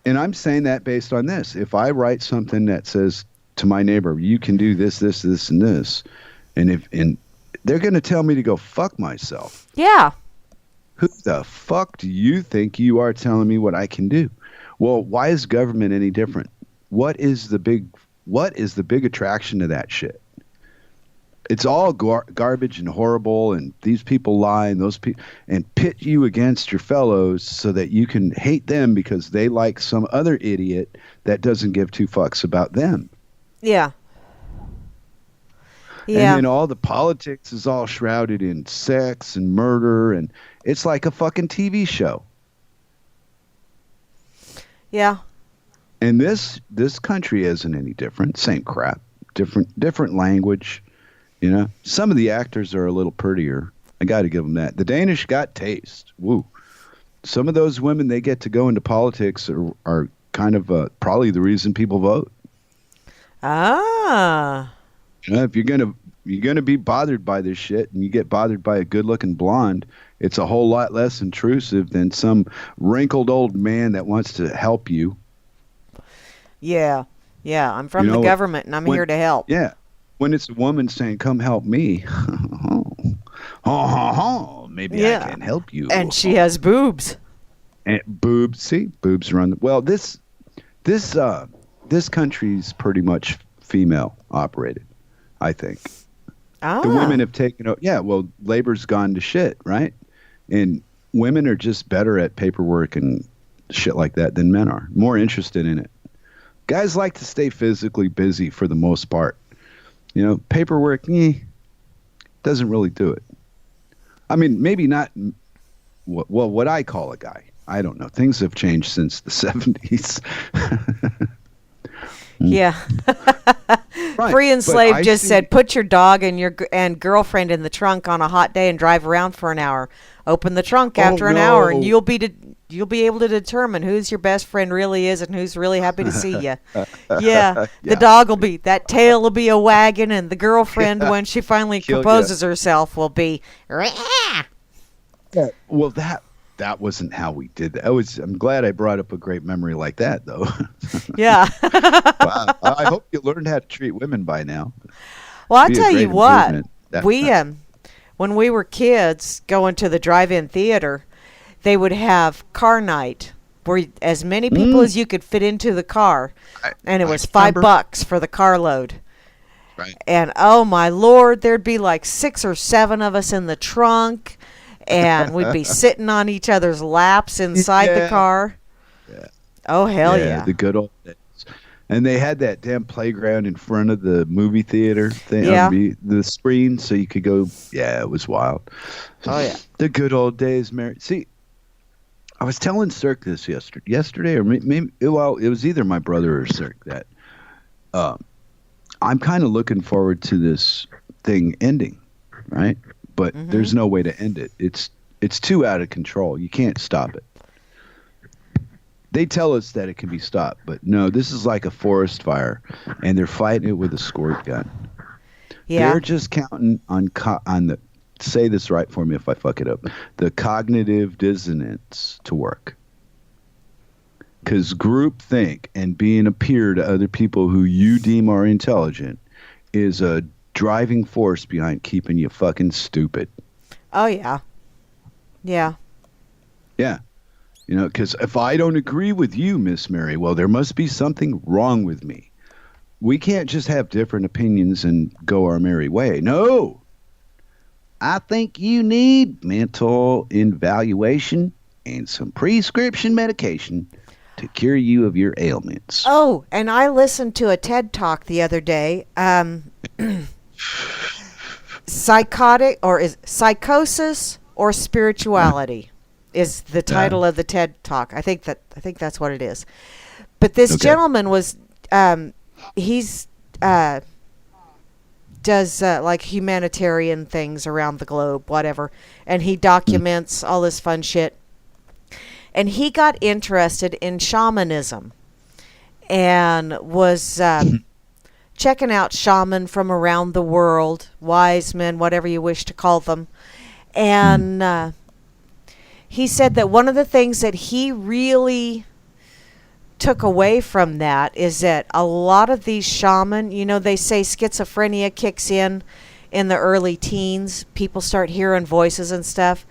And I'm saying that based on this. If I write something that says to my neighbor, you can do this, this, this, and this, and they're going to tell me to go fuck myself. Yeah. Who the fuck do you think you are telling me what I can do? Well, why is government any different? What is the big attraction to that shit? It's all garbage and horrible, and these people lie, and those people, and pit you against your fellows so that you can hate them because they like some other idiot that doesn't give two fucks about them. Yeah. Yeah. And then all the politics is all shrouded in sex and murder, and it's like a fucking TV show. Yeah. And this country isn't any different. Same crap. Different language. You know, some of the actors are a little prettier. I got to give them that. The Danish got taste. Woo. Some of those women, they get to go into politics are kind of probably the reason people vote. Ah. You know, if you're gonna be bothered by this shit, and you get bothered by a good-looking blonde, it's a whole lot less intrusive than some wrinkled old man that wants to help you. Yeah. Yeah. I'm from the government, and I'm here to help. Yeah. When it's a woman saying, "Come help me," maybe I can help you. And she has boobs. And boobs, see, boobs run. Well, this country's pretty much female operated, I think. Ah. The women have taken over. Yeah, well, labor's gone to shit, right? And women are just better at paperwork and shit like that than men are. More interested in it. Guys like to stay physically busy for the most part. You know, paperwork, doesn't really do it. I mean, maybe not. What I call a guy. I don't know. Things have changed since the 70s. Yeah. Right, Free and Slave just see, said, put your dog and your girlfriend in the trunk on a hot day and drive around for an hour. Open the trunk after an hour, and you'll be able to determine who's your best friend really is and who's really happy to see you. Yeah, the dog will be, that tail will be a wagging, and the girlfriend, when she finally composes herself, will be, Rah! Yeah, well, that wasn't how we did that. I'm glad I brought up a great memory like that, though. Yeah. Wow. I hope you learned how to treat women by now. Well, I'll tell you what, we when we were kids going to the drive-in theater, they would have car night where as many people as you could fit into the car, and it was $5 for the carload. Right. And oh my Lord, there'd be like 6 or 7 of us in the trunk, and we'd be sitting on each other's laps inside the car. Yeah. Oh hell yeah. The good old days. And they had that damn playground in front of the movie theater thing, the screen, so you could go. Yeah, it was wild. Oh yeah. The good old days, Mary. See, I was telling Cirque this yesterday, or maybe it was either my brother or Cirque that I'm kind of looking forward to this thing ending, right? But there's no way to end it. It's too out of control. You can't stop it. They tell us that it can be stopped, but no, this is like a forest fire, and they're fighting it with a squirt gun. Yeah. They're just counting on the, say this right for me if I fuck it up, the cognitive dissonance to work. Because groupthink and being a peer to other people who you deem are intelligent is a driving force behind keeping you fucking stupid. Oh, yeah. Yeah. Yeah. You know, because if I don't agree with you, Miss Mary, well, there must be something wrong with me. We can't just have different opinions and go our merry way. No. I think you need mental evaluation and some prescription medication to cure you of your ailments. Oh, and I listened to a TED Talk the other day. Psychosis or spirituality is the title of the TED Talk. I think that's what it is. But this gentleman was he's does like humanitarian things around the globe, whatever, and he documents all this fun shit. And he got interested in shamanism and was checking out shaman from around the world, wise men, whatever you wish to call them. And he said that one of the things that he really took away from that is that a lot of these shaman, you know, they say schizophrenia kicks in the early teens. People start hearing voices and stuff.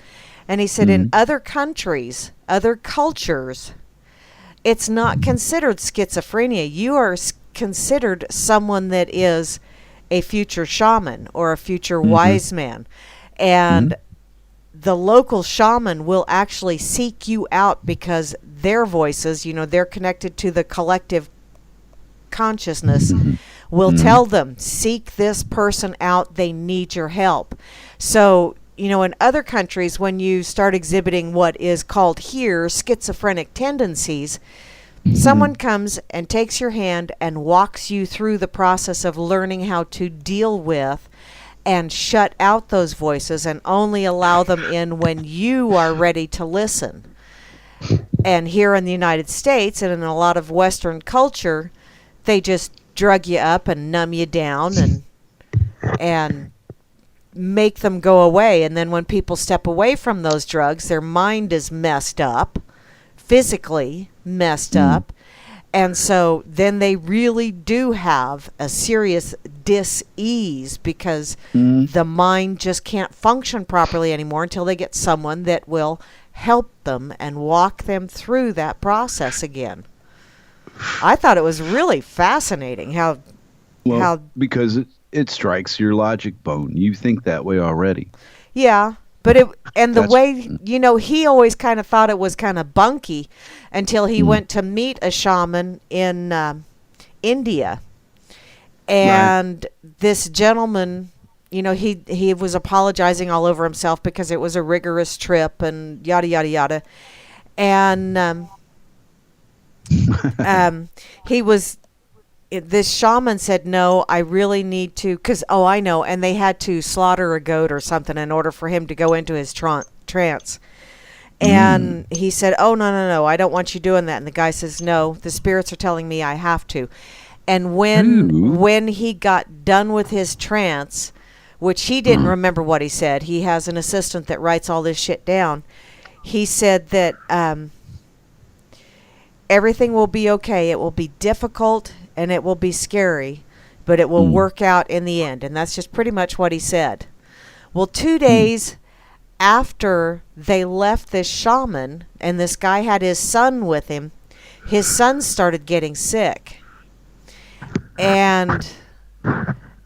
And he said in other countries, other cultures, it's not considered schizophrenia. You are considered someone that is a future shaman or a future wise man. And the local shaman will actually seek you out because their voices, you know, they're connected to the collective consciousness, will tell them, seek this person out, they need your help. So, you know, in other countries, when you start exhibiting what is called here schizophrenic tendencies, someone comes and takes your hand and walks you through the process of learning how to deal with and shut out those voices and only allow them in when you are ready to listen. And here in the United States and in a lot of Western culture, they just drug you up and numb you down and make them go away. And then when people step away from those drugs, their mind is messed up, physically messed up. And so then they really do have a serious dis-ease because the mind just can't function properly anymore until they get someone that will help them and walk them through that process again. I thought it was really fascinating how because it strikes your logic bone. You think that way already. Yeah, but he always kind of thought it was kind of bunky until he went to meet a shaman in India. And this gentleman, he was apologizing all over himself because it was a rigorous trip and yada, yada, yada. And this shaman said, no, I really need to, because, I know, and they had to slaughter a goat or something in order for him to go into his trance. And he said, oh, no, I don't want you doing that. And the guy says, no, the spirits are telling me I have to. And when he got done with his trance, which he didn't remember what he said, he has an assistant that writes all this shit down. He said that everything will be okay. It will be difficult and it will be scary, but it will work out in the end. And that's just pretty much what he said. Well, 2 days after they left this shaman, and this guy had his son with him, his son started getting sick. And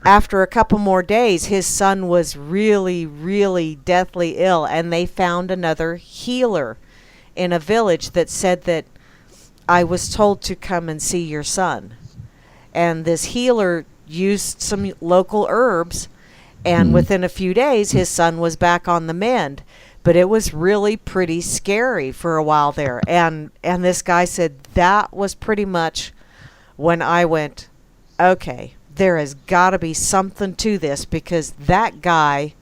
after a couple more days, his son was really, really deathly ill, and they found another healer in a village that said that I was told to come and see your son. And this healer used some local herbs, and within a few days, his son was back on the mend. But it was really pretty scary for a while there. And this guy said that was pretty much when I went, okay, there has got to be something to this, because that guy,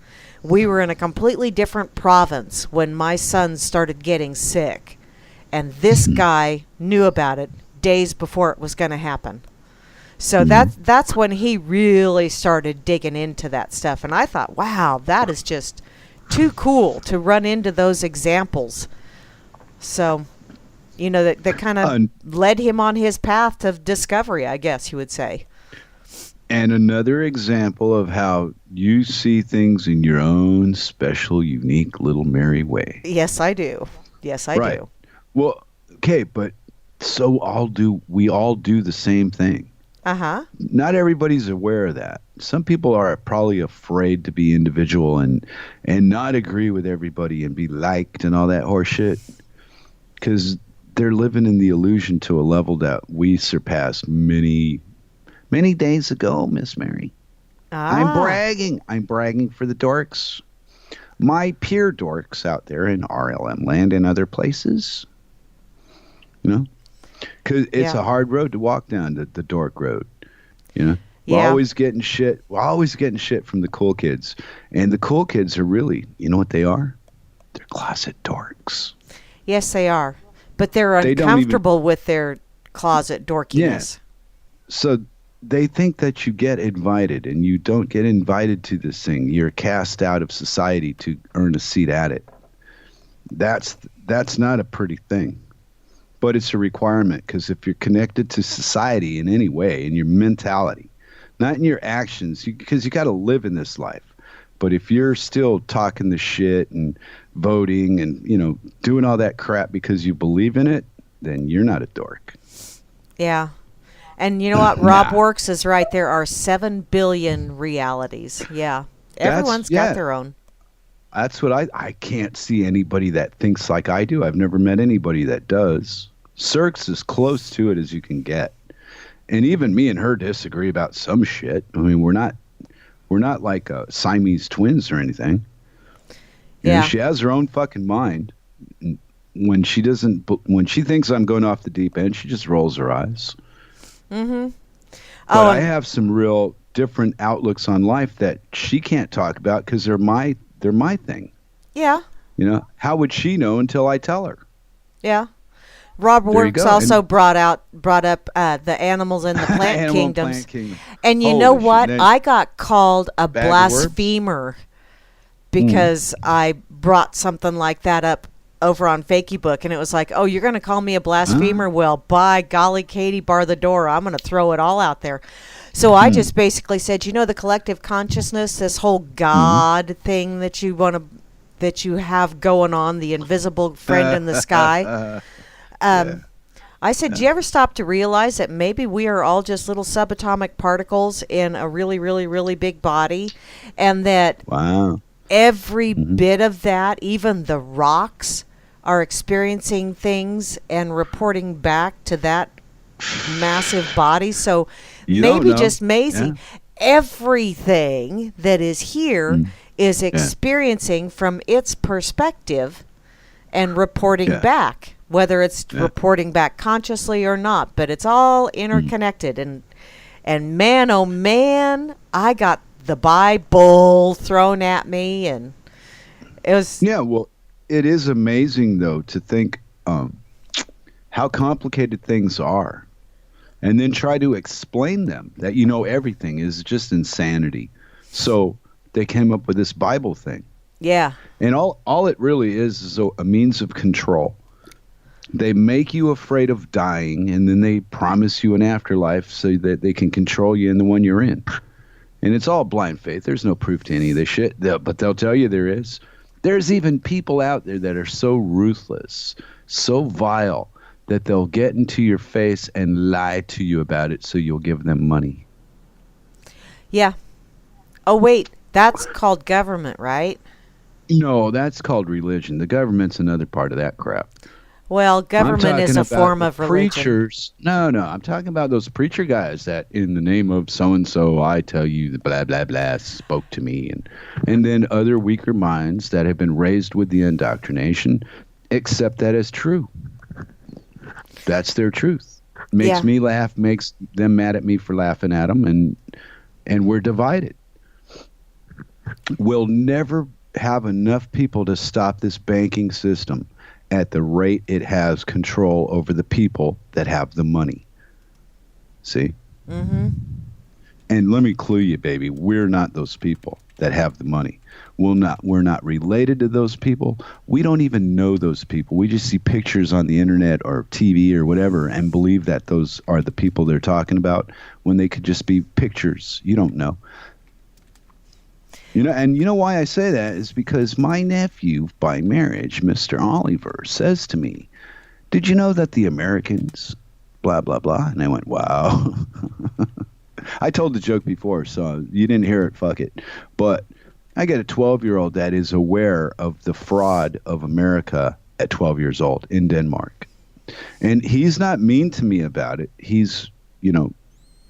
we were in a completely different province when my son started getting sick. And this guy knew about it days before it was going to happen. So that's when he really started digging into that stuff. And I thought, wow, that is just too cool to run into those examples. So, that kind of led him on his path of discovery, I guess you would say. And another example of how you see things in your own special, unique little merry way. Yes, I do. Yes, I do. Well, okay, but we all do the same thing. Uh-huh. Not everybody's aware of that. Some people are probably afraid to be individual and not agree with everybody and be liked and all that horse shit, because they're living in the illusion to a level that we surpassed many, many days ago, Miss Mary. I'm bragging for the dorks. My peer dorks out there in RLM land and other places. Because it's a hard road to walk down, the dork road. We're always getting shit. We're always getting shit from the cool kids. And the cool kids are really, you know what they are? They're closet dorks. Yes, they are. But they're uncomfortable with their closet dorkiness. Yeah. So they think that you get invited, and you don't get invited to this thing. You're cast out of society to earn a seat at it. That's not a pretty thing. But it's a requirement, because if you're connected to society in any way, in your mentality, not in your actions, because you got to live in this life. But if you're still talking the shit and voting and, doing all that crap because you believe in it, then you're not a dork. Yeah. And you know what? Rob Works is right. There are 7 billion realities. Yeah. Everyone's got their own. That's what I can't see anybody that thinks like I do. I've never met anybody that does. Cirque's as close to it as you can get. And even me and her disagree about some shit. I mean, we're not like Siamese twins or anything. She has her own fucking mind. When she thinks I'm going off the deep end, she just rolls her eyes. Mm-hmm. But I have some real different outlooks on life that she can't talk about because they're my thing. Yeah. How would she know until I tell her? Yeah. Rob There you Works go. also brought up the animals in the plant Animal and kingdoms. Plant Kingdom. And you Holy know shit, what? then- I got called a Bag of worms? blasphemer because I brought something like that up over on Fakeybook, and it was like, oh, you're going to call me a blasphemer? Well, by golly, Katie, bar the door. I'm going to throw it all out there. So I just basically said, the collective consciousness, this whole God thing that you have going on, the invisible friend in the sky. I said, do you ever stop to realize that maybe we are all just little subatomic particles in a really, really, really big body, and that Wow. every bit of that, even the rocks, are experiencing things and reporting back to that massive body? So You don't maybe know. just amazing. Yeah. Everything that is here is experiencing from its perspective and reporting back, whether it's reporting back consciously or not, but it's all interconnected. And man, oh man, I got the Bible thrown at me, and it was Yeah, well, it is amazing, though, to think how complicated things are. And then try to explain them, that everything is just insanity. So they came up with this Bible thing. yeah. And all it really is a means of control. They make you afraid of dying, and then they promise you an afterlife so that they can control you in the one you're in. And it's all blind faith. There's no proof to any of this shit, but they'll tell you there is. There's even people out there that are so ruthless, so vile, that they'll get into your face and lie to you about it so you'll give them money. Yeah. Oh, wait. That's called government, right? No, that's called religion. The government's another part of that crap. Well, government is a form of religion. Preachers. No, I'm talking about those preacher guys that in the name of so-and-so, I tell you the blah, blah, blah spoke to me. And then other weaker minds that have been raised with the indoctrination accept that as true. That's their truth. Makes me laugh, makes them mad at me for laughing at them, and we're divided. We'll never have enough people to stop this banking system at the rate it has control over the people that have the money. See? Mm-hmm. And let me clue you, baby, we're not those people that have the money. We're not related to those people. We don't even know those people. We just see pictures on the internet or TV or whatever and believe that those are the people they're talking about when they could just be pictures. You don't know. And you know why I say that is because my nephew by marriage, Mr. Oliver, says to me, did you know that the Americans, blah, blah, blah? And I went, wow. I told the joke before, so you didn't hear it, fuck it. But I got a 12-year-old that is aware of the fraud of America at 12 years old in Denmark. And he's not mean to me about it. He's,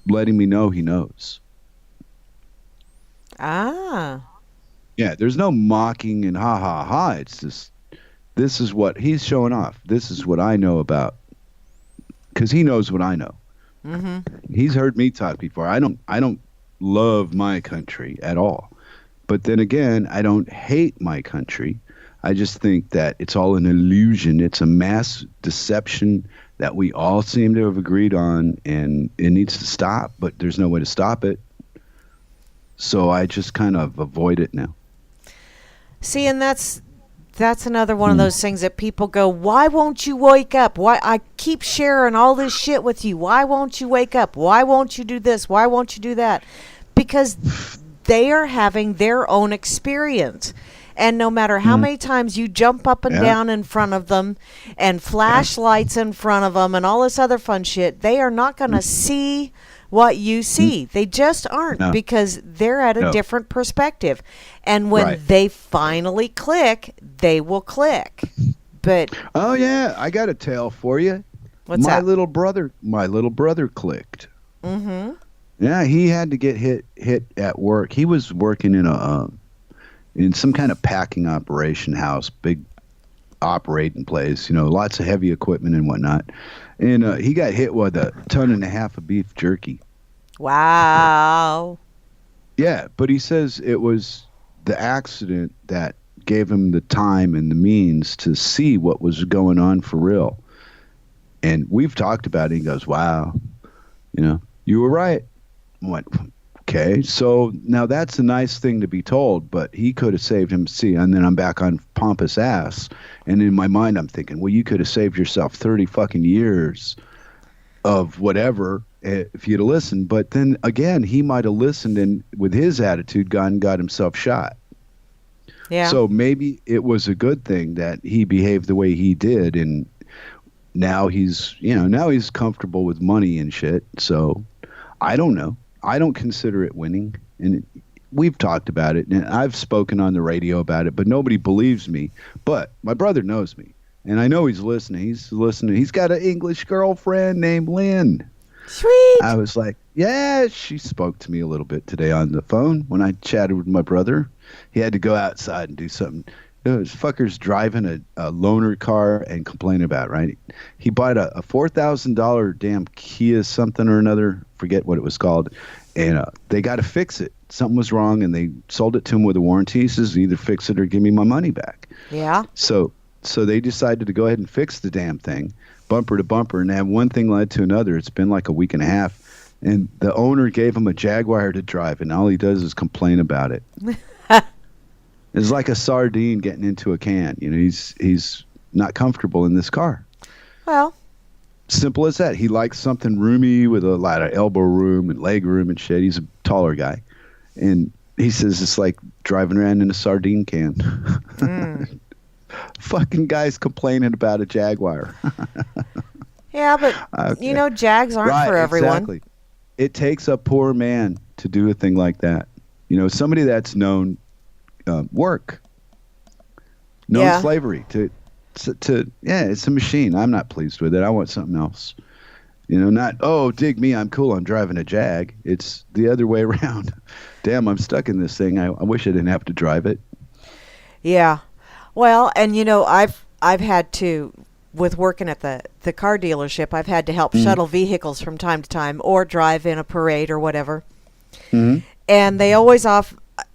letting me know he knows. Ah. Yeah, there's no mocking and ha ha ha. It's just, this is what he's showing off. This is what I know about, because he knows what I know. Mm-hmm. He's heard me talk before. I don't love my country at all, but then again, I don't hate my country. I just think that it's all an illusion. It's a mass deception that we all seem to have agreed on, and it needs to stop. But there's no way to stop it. So I just kind of avoid it now. See, and that's another one of those things that people go, why won't you wake up? Why I keep sharing all this shit with you. Why won't you wake up? Why won't you do this? Why won't you do that? Because they are having their own experience. And no matter how many times you jump up and down in front of them and flashlights in front of them and all this other fun shit, they are not going to see what you see. They just aren't, because they're at a different perspective. And when they finally click, they will click. But oh yeah, I got a tale for you. What's that? My little brother clicked. Mm-hmm. Yeah, he had to get hit at work. He was working in some kind of packing operation house, big operating place, lots of heavy equipment and whatnot. And he got hit with 1.5 tons of beef jerky. Wow. Yeah, but he says it was the accident that gave him the time and the means to see what was going on for real. And we've talked about it. He goes, wow, you were right. I went, okay. So now that's a nice thing to be told, but he could have saved him. See, and then I'm back on pompous ass. And in my mind, I'm thinking, well, you could have saved yourself 30 fucking years of whatever if you'd have listened. But then again, he might have listened and with his attitude gone and got himself shot. Yeah. So maybe it was a good thing that he behaved the way he did. And now he's comfortable with money and shit. So I don't know. I don't consider it winning. And we've talked about it and I've spoken on the radio about it, but nobody believes me. But my brother knows me and I know he's listening. He's got an English girlfriend named Lynn. Sweet. I was like, yeah, she spoke to me a little bit today on the phone when I chatted with my brother. He had to go outside and do something. This fucker's driving a loaner car and complaining about it, right? He bought a $4,000 damn Kia something or another, forget what it was called, and they got to fix it. Something was wrong, and they sold it to him with a warranty. He says, either fix it or give me my money back. Yeah. So they decided to go ahead and fix the damn thing, bumper to bumper, and then one thing led to another. It's been like a week and a half, and the owner gave him a Jaguar to drive, and all he does is complain about it. It's like a sardine getting into a can. He's not comfortable in this car. Well, simple as that. He likes something roomy with a lot of elbow room and leg room and shit. He's a taller guy, and he says it's like driving around in a sardine can. Fucking guys complaining about a Jaguar. yeah, but Okay. Jags aren't for everyone. Exactly. It takes a poor man to do a thing like that. Somebody that's known work, known slavery to it's a machine. I'm not pleased with it. I want something else. Not, oh, dig me, I'm cool, I'm driving a Jag. It's the other way around. Damn, I'm stuck in this thing. I wish I didn't have to drive it. Yeah. Well, and I've had to, with working at the car dealership, I've had to help shuttle vehicles from time to time or drive in a parade or whatever. Mm-hmm. And they always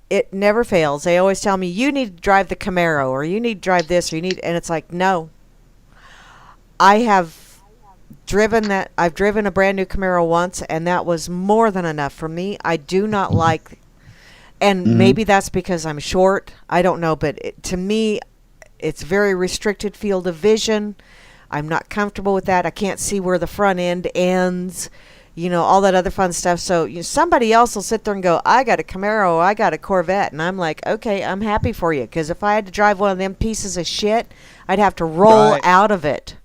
it never fails. They always tell me, you need to drive the Camaro or you need to drive this or and it's like, no. I've driven a brand new Camaro once and that was more than enough for me. I do not like, and maybe that's because I'm short. I don't know, but to me, it's very restricted field of vision. I'm not comfortable with that. I can't see where the front end ends. All that other fun stuff. So somebody else will sit there and go, I got a Camaro, I got a Corvette. And I'm like, okay, I'm happy for you. Because if I had to drive one of them pieces of shit, I'd have to roll out of it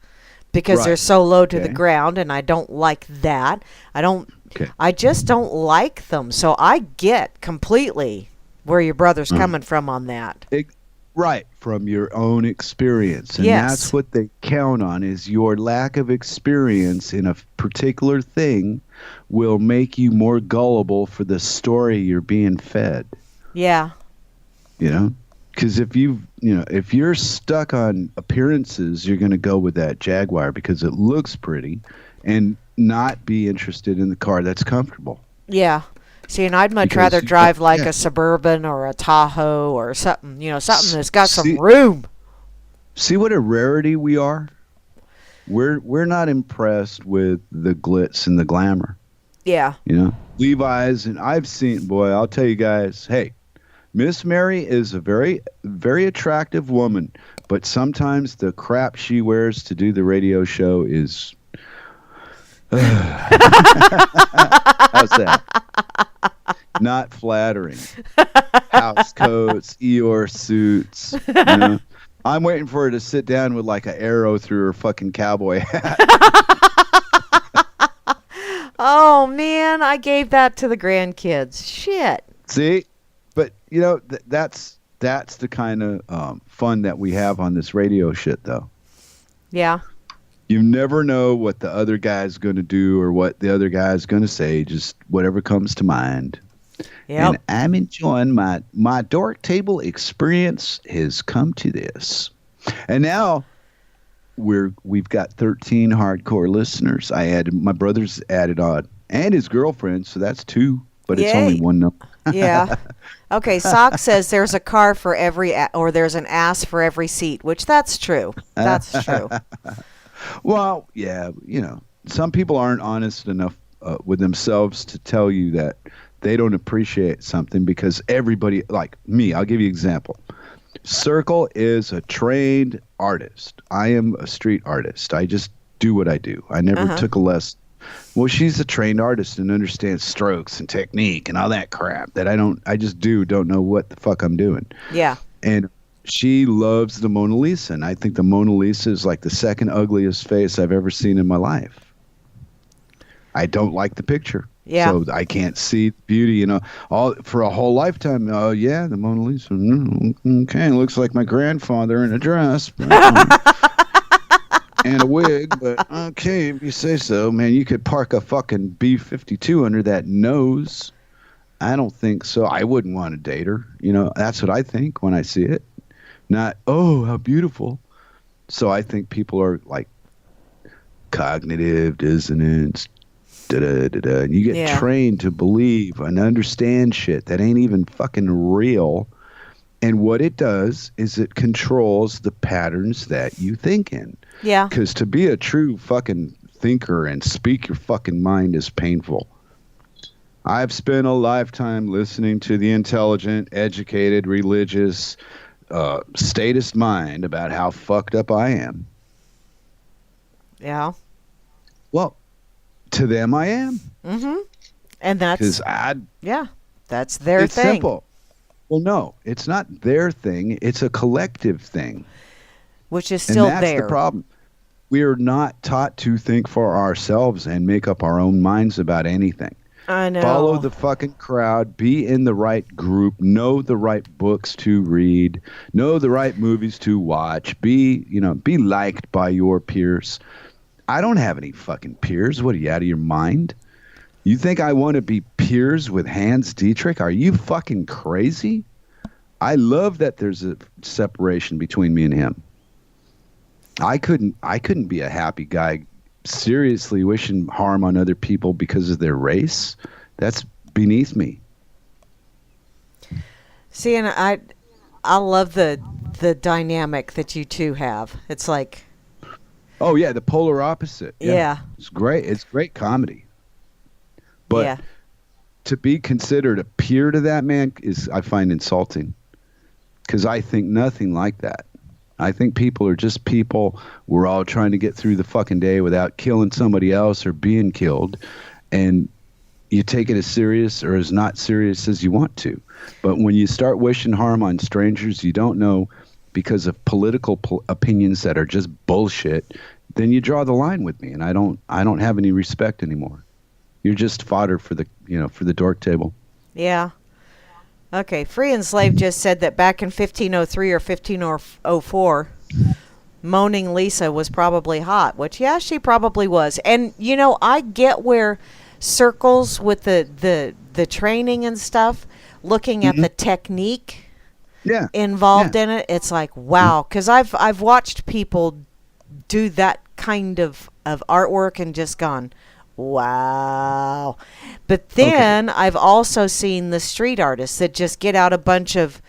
because they're so low to the ground. And I don't like that. I just don't like them. So I get completely where your brother's coming from on that. Right, from your own experience. And that's what they count on is your lack of experience in a particular thing will make you more gullible for the story you're being fed. Yeah. Because if if you're stuck on appearances, you're going to go with that Jaguar because it looks pretty and not be interested in the car that's comfortable. Yeah. See, and I'd much rather drive like a Suburban or a Tahoe or something, something that's got some room. See what a rarity we are? We're not impressed with the glitz and the glamour. Yeah. Levi's, and I've seen, boy, I'll tell you guys, hey, Miss Mary is a very, very attractive woman, but sometimes the crap she wears to do the radio show is... How's that? Not flattering. House coats, Eeyore suits. I'm waiting for her to sit down with like an arrow through her fucking cowboy hat. Oh man, I gave that to the grandkids. Shit. See, but that's the kind of fun that we have on this radio shit, though. Yeah. You never know what the other guy's going to do or what the other guy's going to say. Just whatever comes to mind. Yep. And I'm enjoying my Dork Table experience has come to this. And now we've got 13 hardcore listeners. My brother's added on and his girlfriend, so that's 2, but it's only one number. Yeah. Okay, Sock says there's a car for every, or there's an ass for every seat, which that's true. That's true. Well, yeah, some people aren't honest enough with themselves to tell you that they don't appreciate something because everybody, like me, I'll give you an example. Circle is a trained artist. I am a street artist. I just do what I do. I never took a lesson. Well, she's a trained artist and understands strokes and technique and all that crap that I just don't know what the fuck I'm doing. Yeah. And she loves the Mona Lisa, and I think the Mona Lisa is like the second ugliest face I've ever seen in my life. I don't like the picture. Yeah. So I can't see beauty, all for a whole lifetime. Oh, yeah, the Mona Lisa. Okay, looks like my grandfather in a dress. And a wig, but okay, if you say so. Man, you could park a fucking B-52 under that nose. I don't think so. I wouldn't want to date her. That's what I think when I see it. Not, oh, how beautiful. So I think people are like cognitive dissonance, da-da-da-da. And you get trained to believe and understand shit that ain't even fucking real. And what it does is it controls the patterns that you think in. Yeah. Because to be a true fucking thinker and speak your fucking mind is painful. I've spent a lifetime listening to the intelligent, educated, religious, statist mind about how fucked up I am. Yeah. Well, to them I am. Mm-hmm. And that's... Because that's their it's thing. It's simple. Well, no, it's not their thing. It's a collective thing. Which is still there. And that's the problem. We are not taught to think for ourselves and make up our own minds about anything. I know. Follow the fucking crowd. Be in the right group. Know the right books to read. Know the right movies to watch. Be liked by your peers. I don't have any fucking peers. What, are you out of your mind? You think I want to be peers with Hans Dietrich? Are you fucking crazy? I love that there's a separation between me and him. I couldn't be a happy guy seriously wishing harm on other people because of their race. That's beneath me. See, and I love the dynamic that you two have. It's like, oh yeah, the polar opposite. Yeah. It's great. It's great comedy. But to be considered a peer to that man I find insulting, because I think nothing like that. I think people are just people. We're all trying to get through the fucking day without killing somebody else or being killed. And you take it as serious or as not serious as you want to. But when you start wishing harm on strangers you don't know because of political opinions that are just bullshit, then you draw the line with me. And I don't have any respect anymore. You're just fodder for the dork table. Yeah. Okay, Free and Slave just said that back in 1503 or 1504, Moaning Lisa was probably hot, which, she probably was. And, I get where circles with the training and stuff, looking at the technique involved in it, it's like, wow. Because I've watched people do that kind of artwork and just gone, wow. But then I've also seen the street artists that just get out a bunch of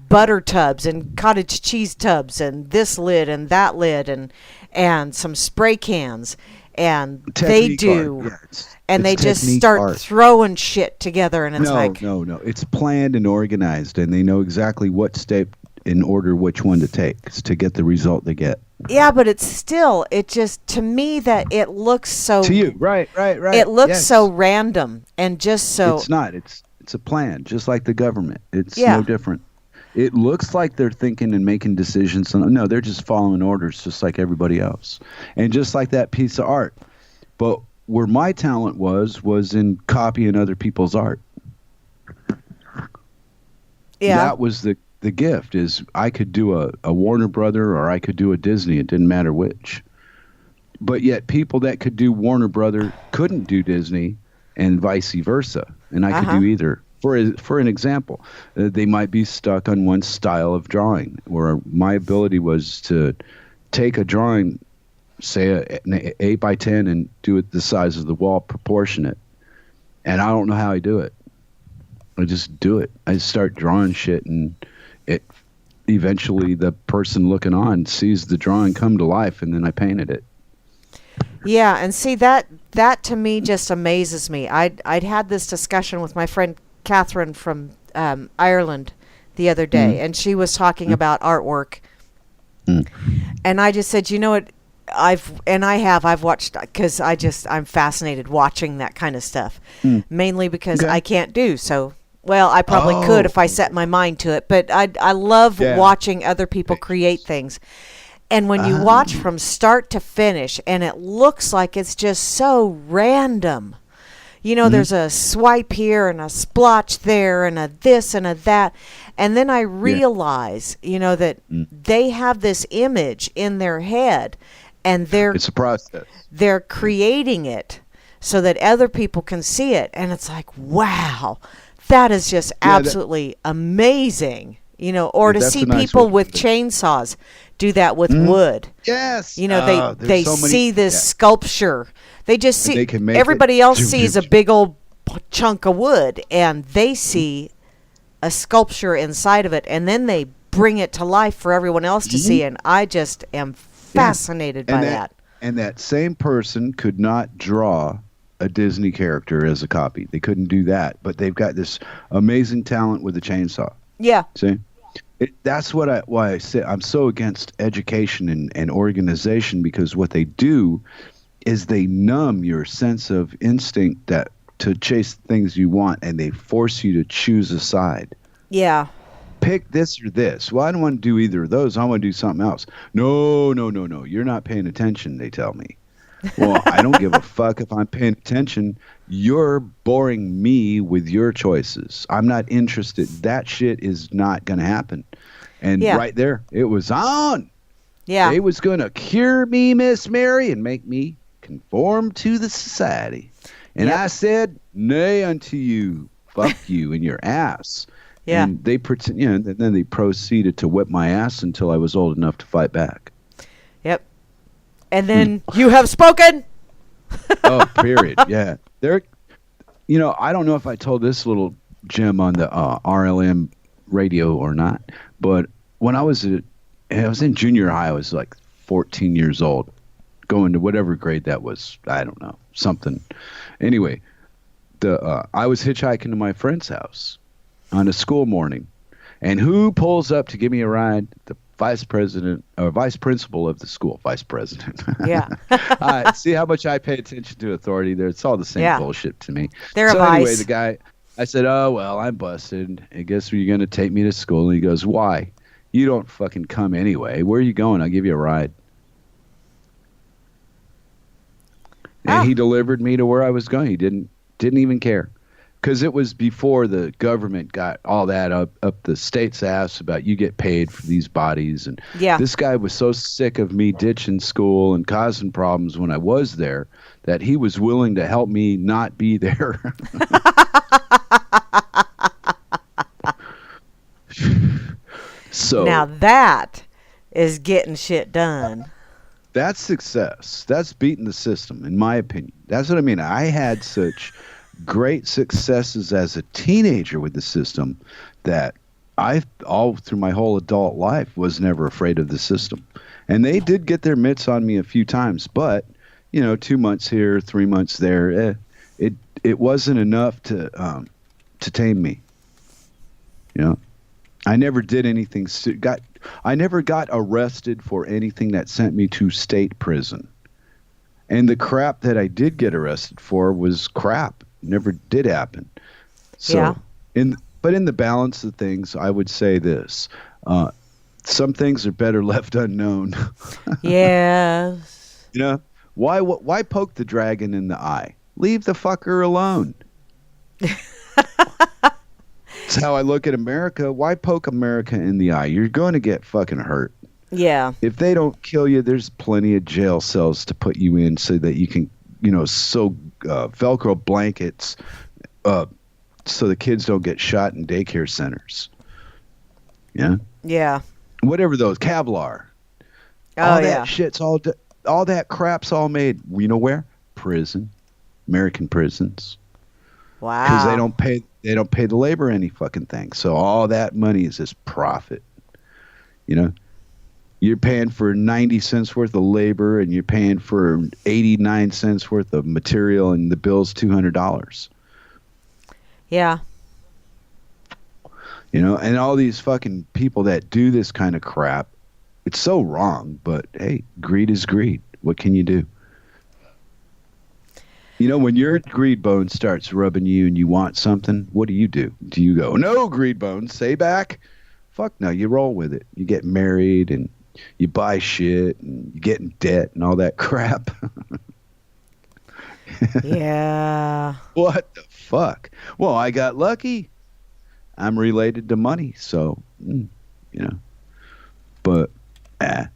butter tubs and cottage cheese tubs and this lid and that lid and some spray cans, and technique they do art. and they just start throwing shit together, and it's no, it's planned and organized, and they know exactly what step in order which one to take to get the result they get. Yeah, but it's still, it just, to me, that it looks so... To you, right. It looks so random and just so... It's not. It's a plan, just like the government. It's no different. It looks like they're thinking and making decisions. No, they're just following orders just like everybody else. And just like that piece of art. But where my talent was in copying other people's art. Yeah. That was the gift, is I could do a Warner Brother or I could do a Disney. It didn't matter which. But yet people that could do Warner Brother couldn't do Disney, and vice versa. And I could do either. For an example, they might be stuck on one style of drawing, where my ability was to take a drawing, say an 8 by 10, and do it the size of the wall, proportionate. And I don't know how I do it. I just do it. I start drawing shit, and it eventually the person looking on sees the drawing come to life, and then I painted it. Yeah, and see that to me just amazes me. I'd had this discussion with my friend Catherine from Ireland the other day, and she was talking about artwork, and I just said, you know what, I've watched, because I'm fascinated watching that kind of stuff, mainly because I can't do so. Well, I probably could if I set my mind to it, but I love watching other people create things. And when you watch from start to finish, and it looks like it's just so random. You know, there's a swipe here and a splotch there and a this and a that. And then I realize, you know, that they have this image in their head, and it's a process. They're creating it so that other people can see it. And it's like, wow, that is just absolutely amazing. You know, or to see people with chainsaws do that with wood. Yes. You know, they see this sculpture. They just see, everybody else sees a big old chunk of wood, and they see a sculpture inside of it, and then they bring it to life for everyone else to see, and I just am fascinated by that. And that same person could not draw a Disney character as a copy. They couldn't do that, but they've got this amazing talent with a chainsaw. Yeah. See? That's why I say I'm so against education and organization, because what they do is they numb your sense of instinct to chase things you want, and they force you to choose a side. Yeah. Pick this or this. Well, I don't want to do either of those. I want to do something else. No. You're not paying attention, they tell me. Well, I don't give a fuck if I'm paying attention. You're boring me with your choices. I'm not interested. That shit is not going to happen. And right there, it was on. Yeah. They was going to cure me, Miss Mary, and make me conform to the society. And I said, nay unto you. Fuck you in your ass. Yeah. And they pretend, then they proceeded to whip my ass until I was old enough to fight back. Yep. And then you have spoken. Oh, period. Yeah. I don't know if I told this little gem on the RLM radio or not, but when I was in junior high, I was like 14 years old, going to whatever grade that was. I don't know, something. Anyway, I was hitchhiking to my friend's house on a school morning, and who pulls up to give me a ride? The vice principal of the school. Vice president. Yeah. See how much I pay attention to authority there. It's all the same bullshit to me. Anyway, the guy, I said, oh, well, I'm busted. I guess you're going to take me to school. And he goes, why? You don't fucking come anyway. Where are you going? I'll give you a ride. And he delivered me to where I was going. He didn't even care. Because it was before the government got all that up the state's ass about you get paid for these bodies. And this guy was so sick of me ditching school and causing problems when I was there that he was willing to help me not be there. So now that is getting shit done. That's success. That's beating the system, in my opinion. That's what I mean. I had such great successes as a teenager with the system that I, all through my whole adult life, was never afraid of the system. And they did get their mitts on me a few times, but 2 months here, 3 months there, it wasn't enough to tame me. I never did anything. I never got arrested for anything that sent me to state prison. And the crap that I did get arrested for was crap. Never did happen. So, but in the balance of things, I would say this: some things are better left unknown. Yes. Why poke the dragon in the eye? Leave the fucker alone. That's how I look at America. Why poke America in the eye? You're going to get fucking hurt. Yeah. If they don't kill you, there's plenty of jail cells to put you in so that you can, sew Velcro blankets so the kids don't get shot in daycare centers. Yeah? Yeah. Whatever those, Kevlar. All that shit's all that crap's all made. You know where? Prison. American prisons. because Wow. they don't pay the labor any fucking thing. So all that money is just profit. You know, you're paying for 90 cents worth of labor, and you're paying for 89 cents worth of material, and the bill's $200. Yeah. You know, and all these fucking people that do this kind of crap, it's so wrong. But hey, greed is greed. What can you do? You know, when your greed bone starts rubbing you and you want something, what do? Do you go, no, greed bone, stay back? Fuck no, you roll with it. You get married and you buy shit and you get in debt and all that crap. Yeah. What the fuck? Well, I got lucky. I'm related to money, so, you know. But, I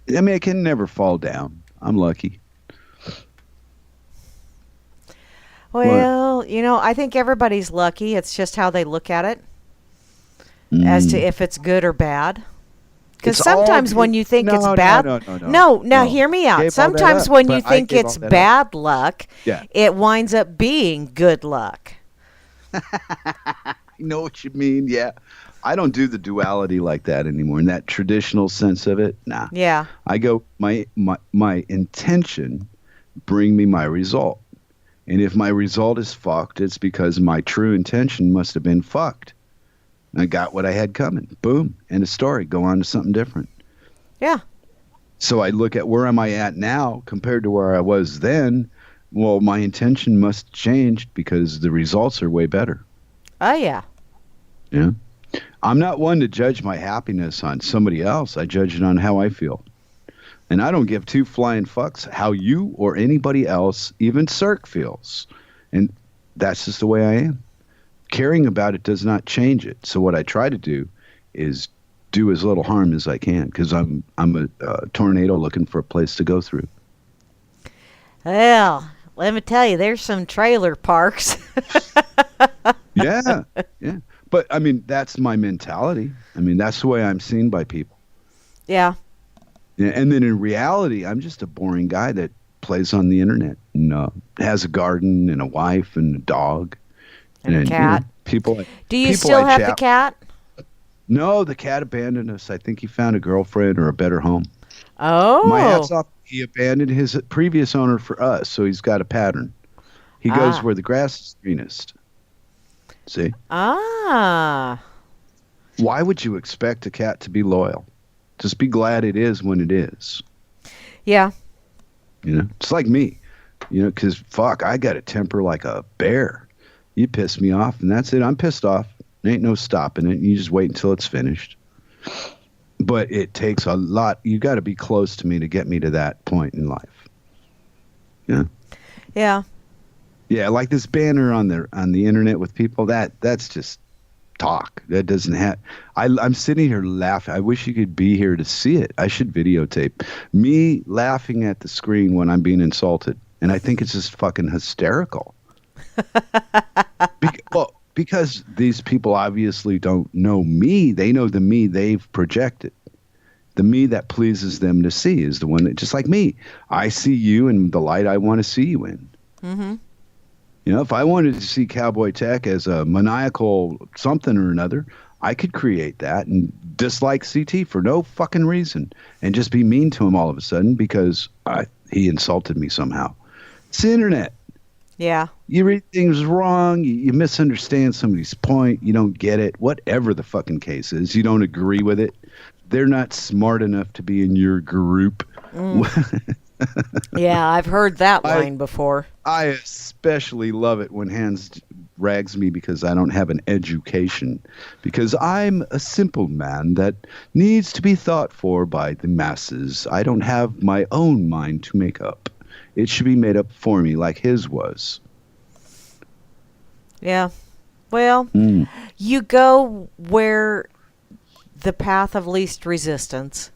mean, I can never fall down. I'm lucky. Well, you know, I think everybody's lucky. It's just how they look at it as to if it's good or bad. Because sometimes when you think it's bad, no, hear me out. Sometimes when you think it's bad luck, it winds up being good luck. I know what you mean. Yeah. I don't do the duality like that anymore in that traditional sense of it. Nah. Yeah. I go, my intention bring me my result. And if my result is fucked, it's because my true intention must have been fucked. And I got what I had coming. Boom. End of story. Go on to something different. Yeah. So I look at where am I at now compared to where I was then. Well, my intention must have changed because the results are way better. Oh, yeah. Yeah. I'm not one to judge my happiness on somebody else. I judge it on how I feel. And I don't give two flying fucks how you or anybody else, even Cirque, feels. And that's just the way I am. Caring about it does not change it. So what I try to do is do as little harm as I can because I'm a tornado looking for a place to go through. Well, let me tell you, there's some trailer parks. Yeah. But, I mean, that's my mentality. I mean, that's the way I'm seen by people. Yeah. Yeah, and then in reality, I'm just a boring guy that plays on the internet and has a garden and a wife and a dog. And a cat. You know, Do you still have the cat? No, the cat abandoned us. I think he found a girlfriend or a better home. Oh. My hat's off. He abandoned his previous owner for us, so he's got a pattern. He goes where the grass is greenest. See? Ah. Why would you expect a cat to be loyal? Just be glad it is when it is. Yeah. You know, it's like me, you know, because fuck, I got a temper like a bear. You piss me off, and that's it. I'm pissed off. There ain't no stopping it. You just wait until it's finished. But it takes a lot. You got to be close to me to get me to that point in life. Yeah. Yeah. Yeah, like this banner on the internet with people. That's just talk. That doesn't have. I'm sitting here laughing. I wish you could be here to see it. I should videotape me laughing at the screen when I'm being insulted, and I think it's just fucking hysterical. Because these people obviously don't know me. They know the me they've projected. The me that pleases them to see is the one that, just like me, I see you in the light I want to see you in. Mm-hmm. You know, if I wanted to see Cowboy Tech as a maniacal something or another, I could create that and dislike CT for no fucking reason and just be mean to him all of a sudden because he insulted me somehow. It's the internet. Yeah. You read things wrong. You misunderstand somebody's point. You don't get it. Whatever the fucking case is, you don't agree with it. They're not smart enough to be in your group. Yeah, I've heard that line before. I especially love it when Hans rags me because I don't have an education. Because I'm a simple man that needs to be thought for by the masses. I don't have my own mind to make up. It should be made up for me like his was. Yeah. Well, you go where the path of least resistance.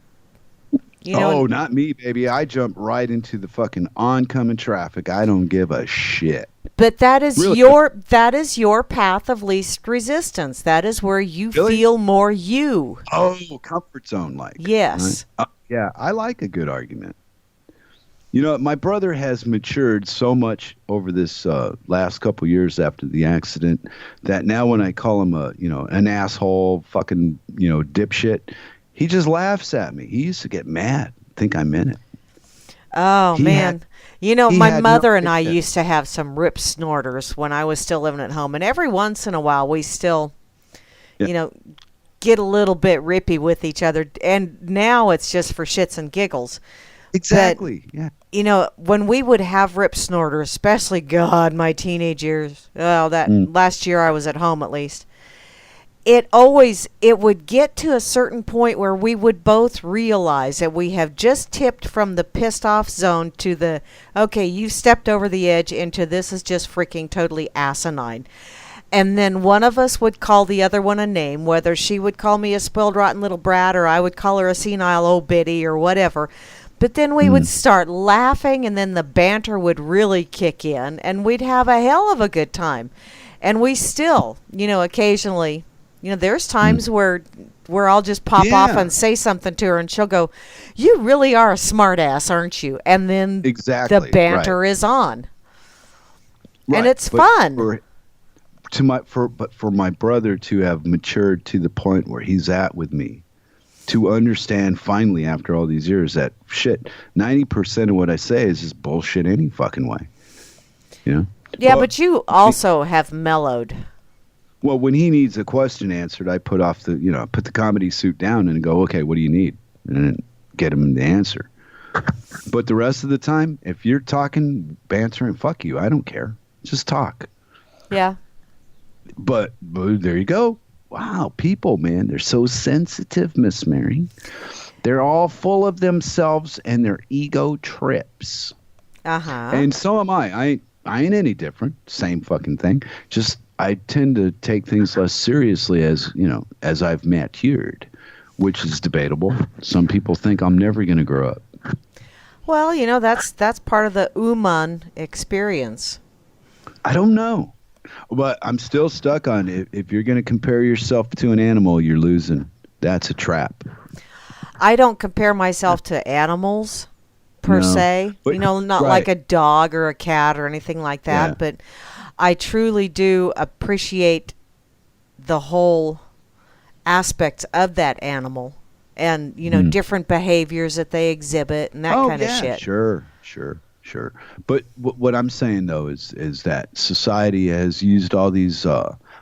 You know, not me, baby. I jump right into the fucking oncoming traffic. I don't give a shit. But that is Really? your path of least resistance. That is where you Really? feel more you. Oh, comfort zone like. Yes. Right? Yeah, I like a good argument. You know, my brother has matured so much over this last couple years after the accident that now when I call him an asshole, fucking, dipshit, he just laughs at me. He used to get mad, think I meant it. Oh, He man. had- My had mother no and I idea. used to have some rip snorters when I was still living at home. And every once in a while, we still, Yeah. get a little bit rippy with each other. And now it's just for shits and giggles. Exactly. Yeah. When we would have rip snorters, especially, God, my teenage years. Oh, that last year I was at home at least. It would get to a certain point where we would both realize that we have just tipped from the pissed off zone to the, okay, you've stepped over the edge into this is just freaking totally asinine. And then one of us would call the other one a name, whether she would call me a spoiled rotten little brat or I would call her a senile old biddy or whatever. But then we would start laughing, and then the banter would really kick in, and we'd have a hell of a good time. And we still, occasionally, there's times where I'll just pop off Yeah. and say something to her, and she'll go, "You really are a smart ass, aren't you?" And then Exactly. the banter is on. Right. And it's But fun. For my brother to have matured to the point where he's at with me, to understand finally after all these years that shit, 90% of what I say is just bullshit any fucking way. Yeah, Well, but you also have mellowed. Well, when he needs a question answered, I put the comedy suit down and go, okay, what do you need? And then get him the answer. But the rest of the time, if you're talking, bantering, fuck you. I don't care. Just talk. Yeah. But there you go. Wow, people, man, they're so sensitive, Miss Mary. They're all full of themselves and their ego trips. Uh-huh. And so am I. I ain't any different. Same fucking thing. Just I tend to take things less seriously as I've matured, which is debatable. Some people think I'm never going to grow up. Well, that's part of the Uman experience. I don't know. But I'm still stuck on if you're going to compare yourself to an animal, you're losing. That's a trap. I don't compare myself to animals per No, se. but- Not right. like a dog or a cat or anything like that, Yeah. but I truly do appreciate the whole aspects of that animal and, different behaviors that they exhibit and that kind of shit. Sure. But what I'm saying though is that society has used all these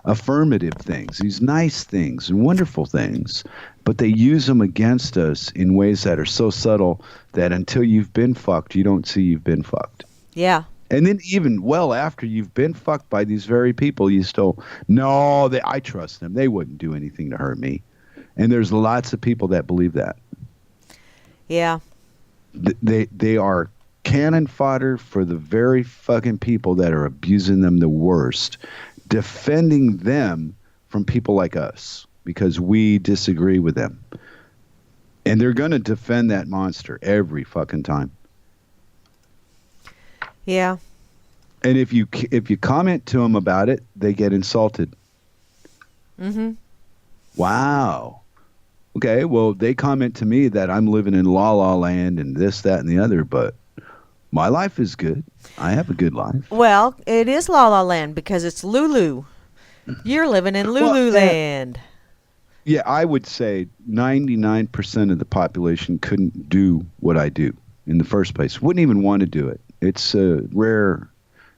affirmative things, these nice things and wonderful things, but they use them against us in ways that are so subtle that until you've been fucked, you don't see you've been fucked. Yeah. And then even well after you've been fucked by these very people, you still, I trust them. They wouldn't do anything to hurt me. And there's lots of people that believe that. Yeah. They are cannon fodder for the very fucking people that are abusing them the worst, defending them from people like us because we disagree with them. And they're going to defend that monster every fucking time. Yeah. And if you comment to them about it, they get insulted. Mm-hmm. Wow. Okay, well, they comment to me that I'm living in la la land and this, that, and the other, but my life is good. I have a good life. Well, it is La La Land because it's Lulu. You're living in Lulu Land. Yeah, I would say 99% of the population couldn't do what I do in the first place. Wouldn't even want to do it. It's rare.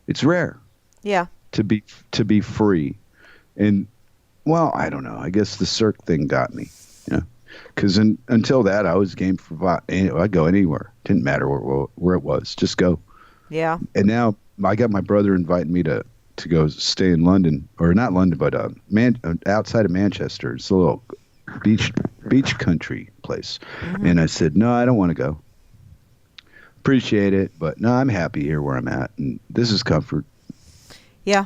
It's rare. Yeah. To be free. And well, I don't know. I guess the Cirque thing got me. Because until that, I was game for I'd go anywhere. Didn't matter where it was. Just go. Yeah. And now I got my brother inviting me to go stay in London, or not London, but outside of Manchester. It's a little beach country place. Mm-hmm. And I said, no, I don't want to go. Appreciate it, but no, I'm happy here where I'm at, and this is comfort. Yeah.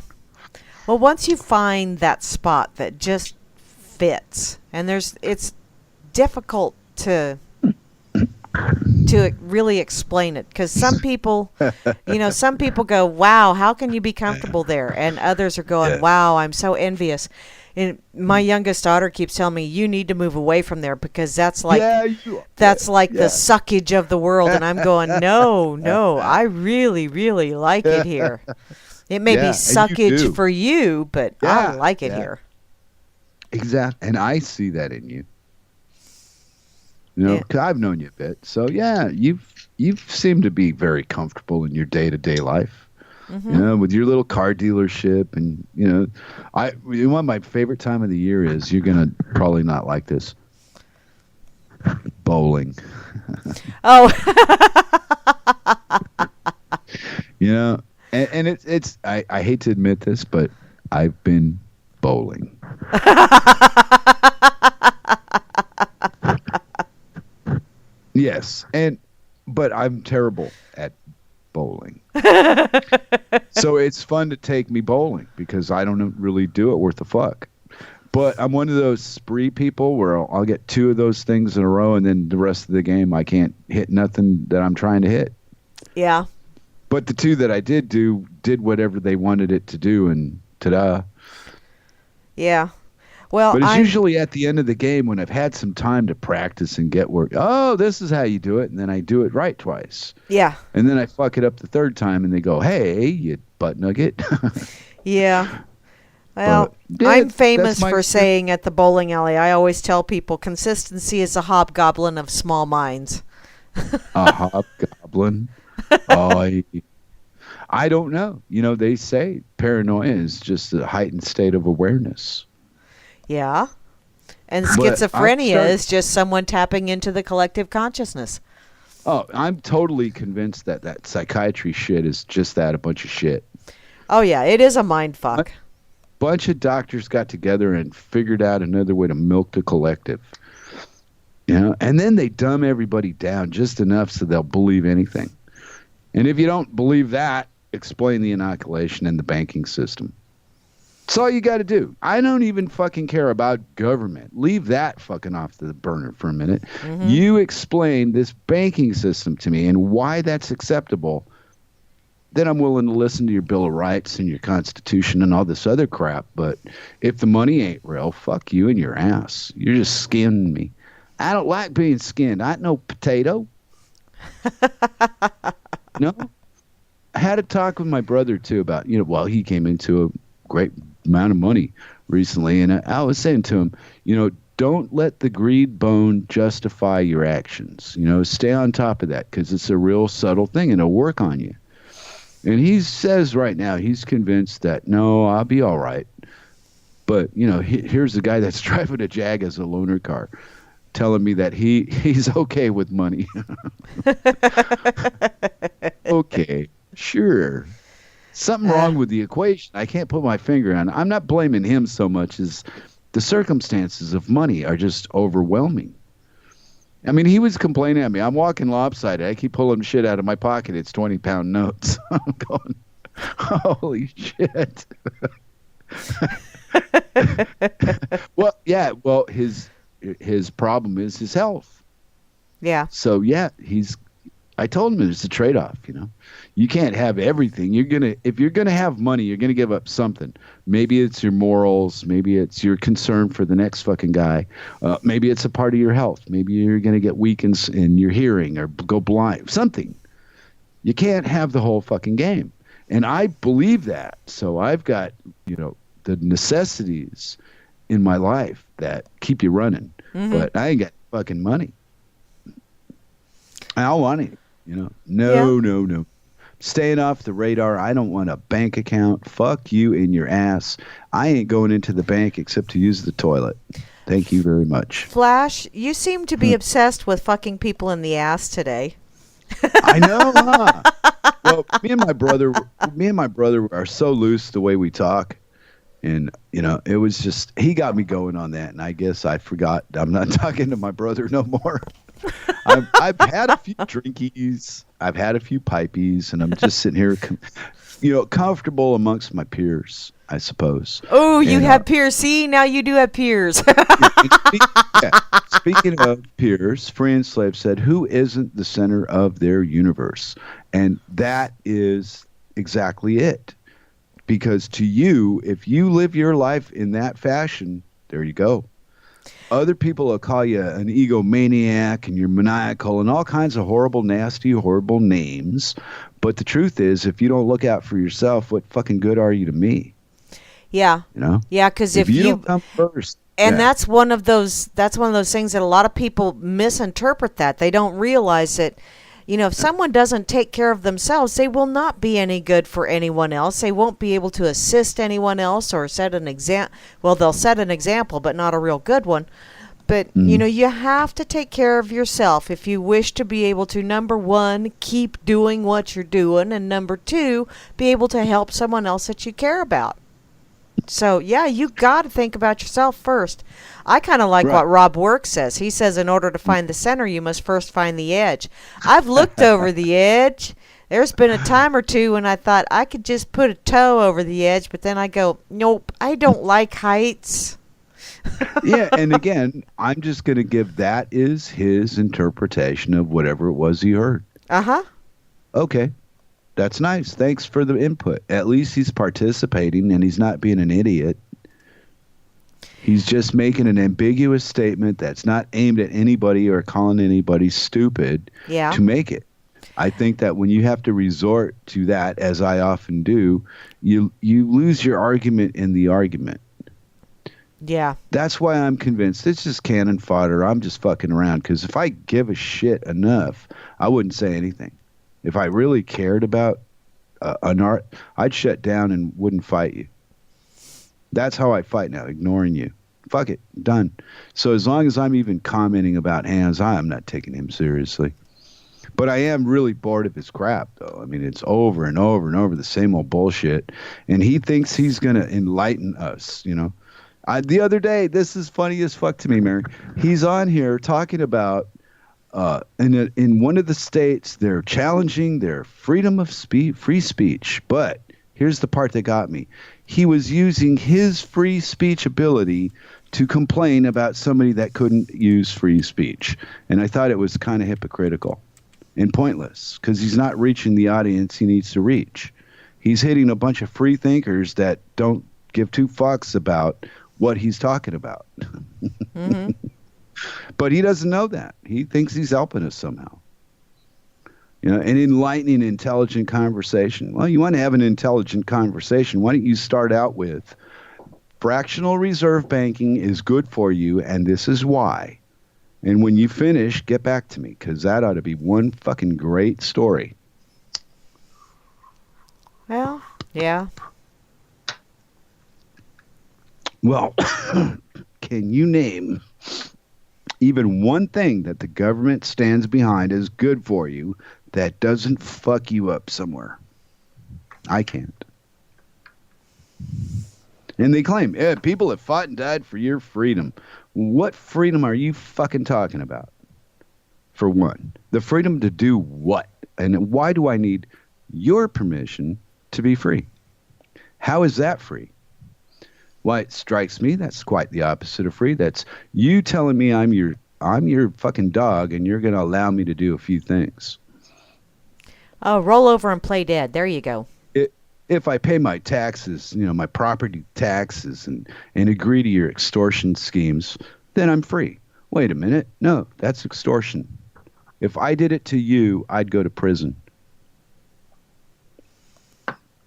Well, once you find that spot that just fits, and it's difficult to to really explain it, because some people, some people go, "Wow, how can you be comfortable there?" And others are going, "Wow, I'm so envious." And my youngest daughter keeps telling me, "You need to move away from there because that's like the suckage of the world." And I'm going, "No, I really, really like it here. It may be suckage for you, but I like it here." Exactly, and I see that in you. Because I've known you a bit, so you've seemed to be very comfortable in your day-to-day life. With your little car dealership, and what my favorite time of the year is. You're gonna probably not like this. Bowling. Oh. And it's I hate to admit this, but I've been bowling. Yes, but I'm terrible at bowling. So it's fun to take me bowling because I don't really do it worth a fuck. But I'm one of those spree people where I'll get 2 of those things in a row, and then the rest of the game I can't hit nothing that I'm trying to hit. Yeah. But the 2 that I did whatever they wanted it to do, and ta-da. Yeah. Well, but it's usually at the end of the game when I've had some time to practice and get work. Oh, this is how you do it, and then I do it right twice. Yeah. And then I fuck it up the 3rd time, and they go, "Hey, you butt nugget." Yeah. Well, I'm famous for saying at the bowling alley, I always tell people consistency is a hobgoblin of small minds. A hobgoblin? Oh, I don't know. They say paranoia is just a heightened state of awareness. Yeah. And schizophrenia is just someone tapping into the collective consciousness. Oh, I'm totally convinced that psychiatry shit is just that, a bunch of shit. Oh, yeah. It is a mind fuck. Bunch of doctors got together and figured out another way to milk the collective. And then they dumb everybody down just enough so they'll believe anything. And if you don't believe that, explain the inoculation and the banking system. That's all you got to do. I don't even fucking care about government. Leave that fucking off the burner for a minute. Mm-hmm. You explain this banking system to me and why that's acceptable. Then I'm willing to listen to your Bill of Rights and your Constitution and all this other crap. But if the money ain't real, fuck you and your ass. You're just skinning me. I don't like being skinned. I ain't no potato. No. I had a talk with my brother, too, about, he came into a great amount of money recently. And I was saying to him, don't let the greed bone justify your actions. Stay on top of that because it's a real subtle thing and it'll work on you. And he says right now he's convinced that, no, I'll be all right. But, here's the guy that's driving a Jag as a loaner car telling me that he's okay with money. Okay, sure. Something wrong with the equation. I can't put my finger on it. I'm not blaming him so much as the circumstances of money are just overwhelming. I mean, he was complaining at me. I'm walking lopsided. I keep pulling shit out of my pocket. It's 20-pound notes. I'm going, holy shit. Well, his problem is his health. Yeah. So, I told him it's a trade-off, You can't have everything. If you're gonna have money, you're gonna give up something. Maybe it's your morals. Maybe it's your concern for the next fucking guy. Maybe it's a part of your health. Maybe you're gonna get weak in your hearing or go blind. Something. You can't have the whole fucking game. And I believe that. So I've got, the necessities in my life that keep you running. Mm-hmm. But I ain't got fucking money. I don't want it. No. Staying off the radar. I don't want a bank account. Fuck you in your ass. I ain't going into the bank except to use the toilet. Thank you very much. Flash, you seem to be obsessed with fucking people in the ass today. I know, huh? Well, me and my brother are so loose the way we talk. And, it was just, he got me going on that. And I guess I forgot. I'm not talking to my brother no more. I've had a few drinkies. I've had a few pipies. And I'm just sitting here, comfortable amongst my peers. I suppose. Oh, you And, have peers. See, now you do have peers. speaking of peers, Free and Slave said, "Who isn't the center of their universe?" And that is exactly it. Because to you, if you live your life in that fashion, there you go. Other people will call you an egomaniac and you're maniacal and all kinds of horrible, nasty, horrible names. But the truth is, if you don't look out for yourself, what fucking good are you to me? Yeah. You know? Yeah, because if you you don't come first. and yeah. that's one of those things that a lot of people misinterpret, that they don't realize that, if someone doesn't take care of themselves, they will not be any good for anyone else. They won't be able to assist anyone else or set an example. Well, they'll set an example, but not a real good one. But, you have to take care of yourself if you wish to be able to, number one, keep doing what you're doing, and number two, be able to help someone else that you care about. So, yeah, you got to think about yourself first. I kind of like what Rob Work says. He says in order to find the center, you must first find the edge. I've looked over the edge. There's been a time or two when I thought I could just put a toe over the edge, but then I go, nope, I don't like heights. Yeah, and again, I'm just going to give that is his interpretation of whatever it was he heard. Uh-huh. Okay. That's nice. Thanks for the input. At least he's participating and he's not being an idiot. He's just making an ambiguous statement that's not aimed at anybody or calling anybody stupid to make it. I think that when you have to resort to that, as I often do, you lose your argument in the argument. Yeah. That's why I'm convinced it's just cannon fodder. I'm just fucking around, because if I give a shit enough, I wouldn't say anything. If I really cared about an art, I'd shut down and wouldn't fight you. That's how I fight now, ignoring you. Fuck it, done. So as long as I'm even commenting about hands, I'm not taking him seriously. But I am really bored of his crap, though. I mean, it's over and over and over the same old bullshit. And he thinks he's going to enlighten us, the other day, this is funny as fuck to me, Mary. He's on here talking about in one of the states, they're challenging their freedom of free speech. But here's the part that got me. He was using his free speech ability to complain about somebody that couldn't use free speech. And I thought it was kind of hypocritical and pointless, because he's not reaching the audience he needs to reach. He's hitting a bunch of free thinkers that don't give two fucks about what he's talking about. Mm-hmm. But he doesn't know that. He thinks he's helping us somehow. An enlightening, intelligent conversation. Well, you want to have an intelligent conversation. Why don't you start out with fractional reserve banking is good for you, and this is why. And when you finish, get back to me, because that ought to be one fucking great story. Well, yeah. Well, can you name even one thing that the government stands behind as good for you that doesn't fuck you up somewhere? I can't. And they claim, people have fought and died for your freedom. What freedom are you fucking talking about? For one, the freedom to do what? And why do I need your permission to be free? How is that free? Why, it strikes me that's quite the opposite of free. That's you telling me I'm your fucking dog and you're going to allow me to do a few things. Oh, roll over and play dead. There you go. If I pay my taxes, my property taxes and agree to your extortion schemes, then I'm free. Wait a minute. No, that's extortion. If I did it to you, I'd go to prison.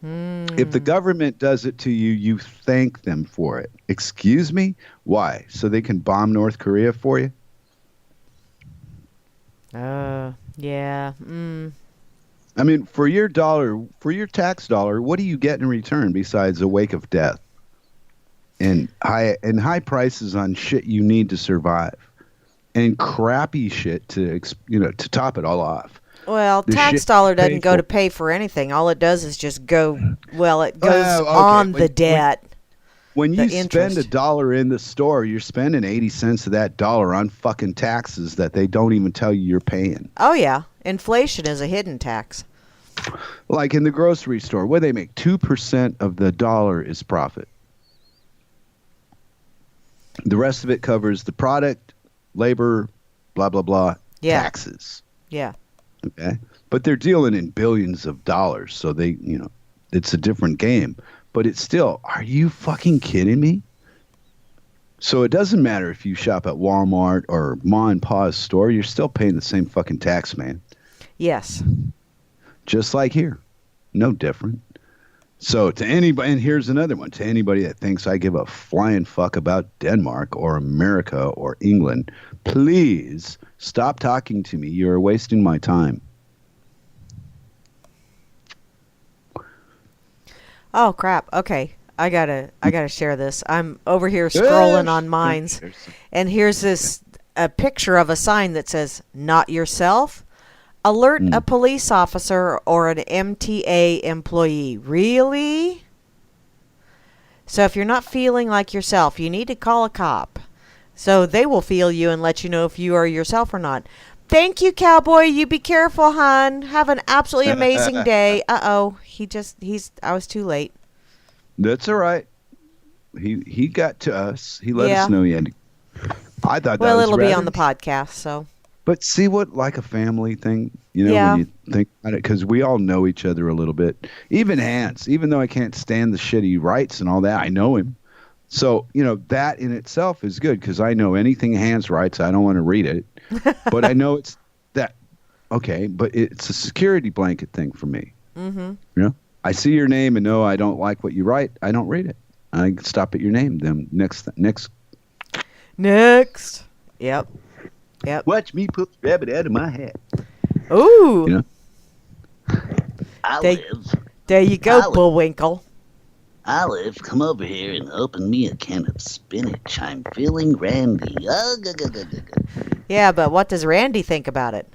If the government does it to you, you thank them for it. Excuse me? Why? So they can bomb North Korea for you? Yeah. I mean, for your tax dollar, what do you get in return besides a wake of death and high prices on shit you need to survive and crappy shit to top it all off? Well, tax dollar doesn't go to pay for anything. All it does is just go. Well, it goes on the debt. When you spend $1 in the store, you're spending 80 cents of that dollar on fucking taxes that they don't even tell you you're paying. Oh yeah, inflation is a hidden tax. Like in the grocery store, what do they make? 2% of the dollar is profit. The rest of it covers the product, labor, blah, blah, blah, Yeah. taxes. Yeah. Okay. But they're dealing in billions of dollars. So they, it's a different game. But it's still, are you fucking kidding me? So it doesn't matter if you shop at Walmart or Ma and Pa's store, you're still paying the same fucking tax, man. Yes. Just like here. No different. So to anybody, and here's another one, to anybody that thinks I give a flying fuck about Denmark or America or England, please stop talking to me. You're wasting my time. Oh crap. Okay. I gotta share this. I'm over here scrolling on Minds, and here's this a picture of a sign that says "Not yourself." Alert a police officer or an MTA employee. Really? So if you're not feeling like yourself, you need to call a cop. So they will feel you and let you know if you are yourself or not. Thank you, cowboy. You be careful, hon. Have an absolutely amazing day. Uh-oh. I was too late. That's all right. He got to us. He let us know he had to. I thought that was it'll be on the rather- podcast, so. But see what, like a family thing, when you think about it, because we all know each other a little bit. Even Hans, even though I can't stand the shit he writes and all that, I know him. So, that in itself is good because I know anything Hans writes, I don't want to read it. But I know it's that, okay, but it's a security blanket thing for me. Mm-hmm. I see your name and know I don't like what you write, I don't read it. I stop at your name. Then next. Yep. Watch me put the rabbit out of my hat. Ooh. Olive, There you go, Olive. Bullwinkle. Olive, come over here and open me a can of spinach. I'm feeling randy. Yeah, but what does Randy think about it?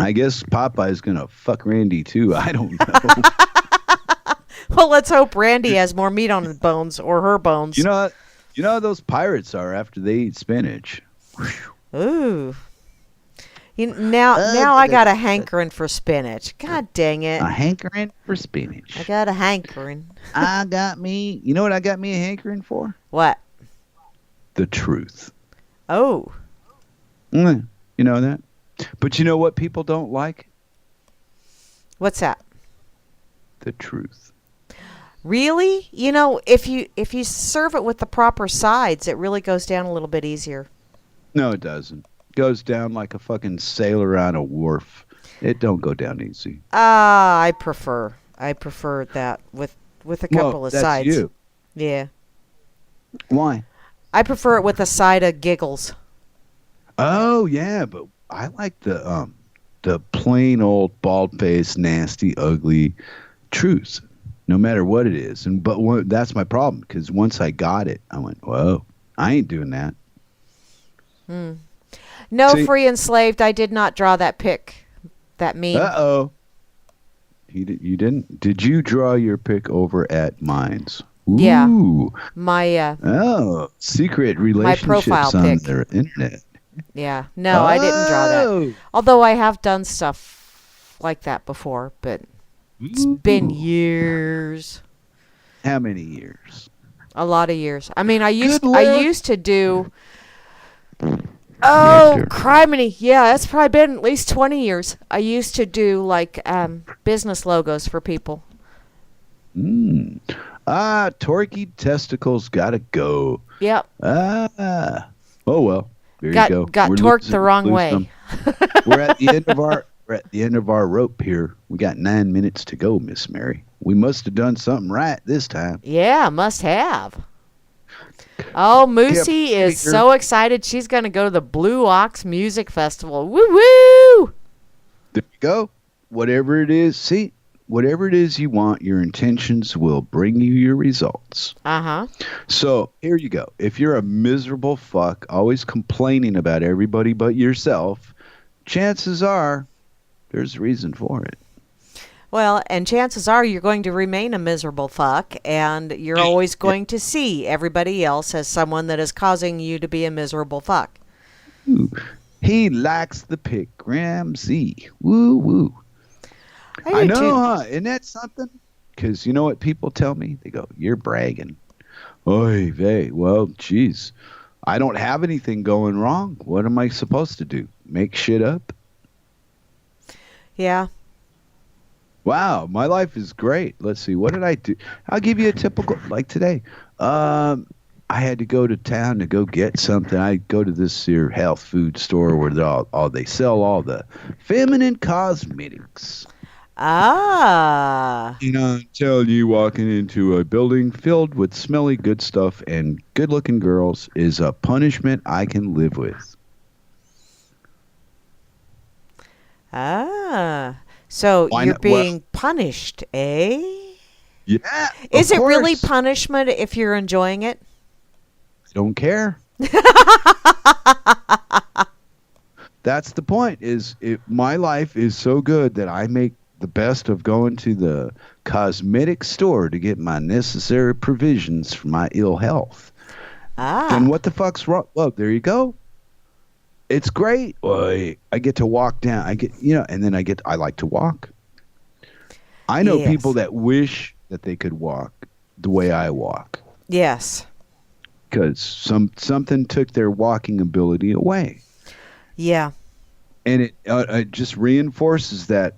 I guess Popeye's gonna fuck Randy too. I don't know. Well, let's hope Randy has more meat on his bones or her bones. You know how those pirates are after they eat spinach. Ooh. Now I got a hankering for spinach. God dang it. A hankering for spinach. I got a hankering. I got me. You know what I got me a hankering for? What? The truth. Oh. You know that? But you know what people don't like? What's that? The truth. Really? If you serve it with the proper sides, it really goes down a little bit easier. No, it doesn't. Goes down like a fucking sailor on a wharf. It don't go down easy. I prefer that with a couple of that's sides. You. Yeah. Why? I prefer it with a side of giggles. Oh yeah, but I like the plain old bald-faced, nasty, ugly truth, no matter what it is. That's my problem because once I got it, I went, whoa, I ain't doing that. No, See, free enslaved. I did not draw that pic. That meme. Uh-oh. You didn't? Did you draw your pic over at Minds? Ooh. Yeah. My secret relationships profile on pic. their internet. Yeah. No, I didn't draw that. Although I have done stuff like that before, but it's been years. How many years? A lot of years. I mean, I used to do. Nectar. Criminy. Yeah, that's probably been at least 20 years. I used to do like business logos for people. Torquey testicles gotta go. Yep. Oh well. There you go. Got We're torqued the wrong way. them. We're at the end of our rope here. We got 9 minutes to go, Miss Mary. We must have done something right this time. Yeah, must have. Oh, Moosey is so excited. She's going to go to the Blue Ox Music Festival. Woo-woo! There you go. Whatever it is you want, your intentions will bring you your results. Uh-huh. So here you go. If you're a miserable fuck, always complaining about everybody but yourself, chances are there's a reason for it. Well, and chances are you're going to remain a miserable fuck, and you're always going to see everybody else as someone that is causing you to be a miserable fuck. Ooh, he likes the pic, Graham Z. Woo woo. I do know, too. huh? Isn't that something? Because you know what people tell me? They go, "You're bragging." Oy vey. Well, geez, I don't have anything going wrong. What am I supposed to do? Make shit up? Yeah. Wow, my life is great. Let's see, what did I do? I'll give you a typical, like today. Um, I had to go to town to go get something. I go to this here health food store where they sell all the feminine cosmetics. Ah. You know, I'm telling you, walking into a building filled with smelly good stuff and good-looking girls is a punishment I can live with. Ah. So Why you're not? Well, being punished, eh? yeah, Is of it really course. punishment if you're enjoying it? I don't care. That's the point. My life is so good that I make the best of going to the cosmetic store to get my necessary provisions for my ill health. Then Ah. what the fuck's wrong? Well, there you go. It's great. Well, I get to walk down. And then I like to walk. I know people Yes. that wish that they could walk the way I walk Yes. because something took their walking ability away. Yeah. And it just reinforces that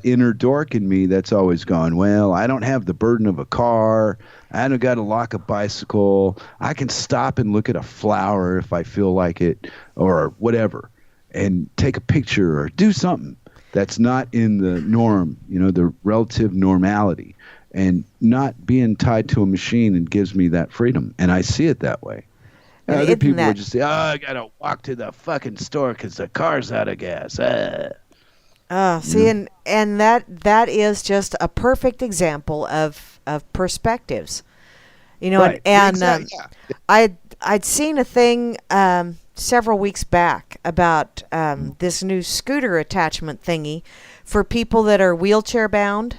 inner dork in me that's always gone, well, I don't have the burden of a car. I don't got to lock a bicycle. I can stop and look at a flower if I feel like it or whatever and take a picture or do something that's not in the norm, the relative normality, and not being tied to a machine and gives me that freedom. And I see it that way. And Other isn't people would that just say, "Oh, I gotta walk to the fucking store because the car's out of gas." see, and that is just a perfect example of perspectives. Right. And Exactly. Yeah. I'd seen a thing several weeks back about this new scooter attachment thingy for people that are wheelchair bound,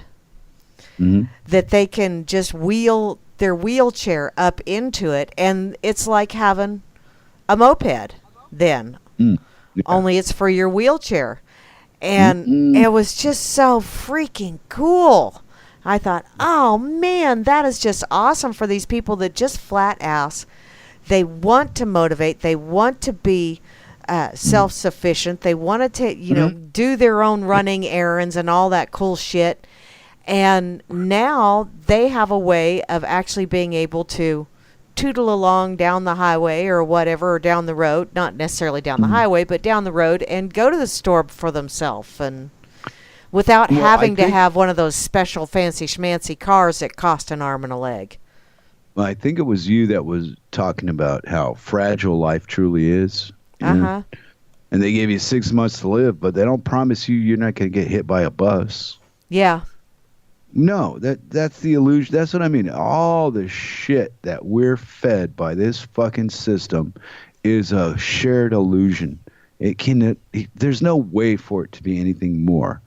Mhm. that they can just wheel their wheelchair up into it, and it's like having a moped then, Mm. Yeah. only it's for your wheelchair. And Mm-mm. it was just so freaking cool. I thought, oh man, that is just awesome for these people that just flat ass. They want to motivate. They want to be self-sufficient. They want to take, do their own running errands and all that cool shit. And now they have a way of actually being able to tootle along down the highway or whatever, or down the road, not necessarily down the highway, but down the road, and go to the store for themselves, and without Well, having to have one of those special fancy schmancy cars that cost an arm and a leg. I think it was you that was talking about how fragile life truly is. Uh-huh. And they gave you 6 months to live, but they don't promise you're not going to get hit by a bus. Yeah. No, that's the illusion. That's what I mean. All the shit that we're fed by this fucking system is a shared illusion. There's no way for it to be anything more.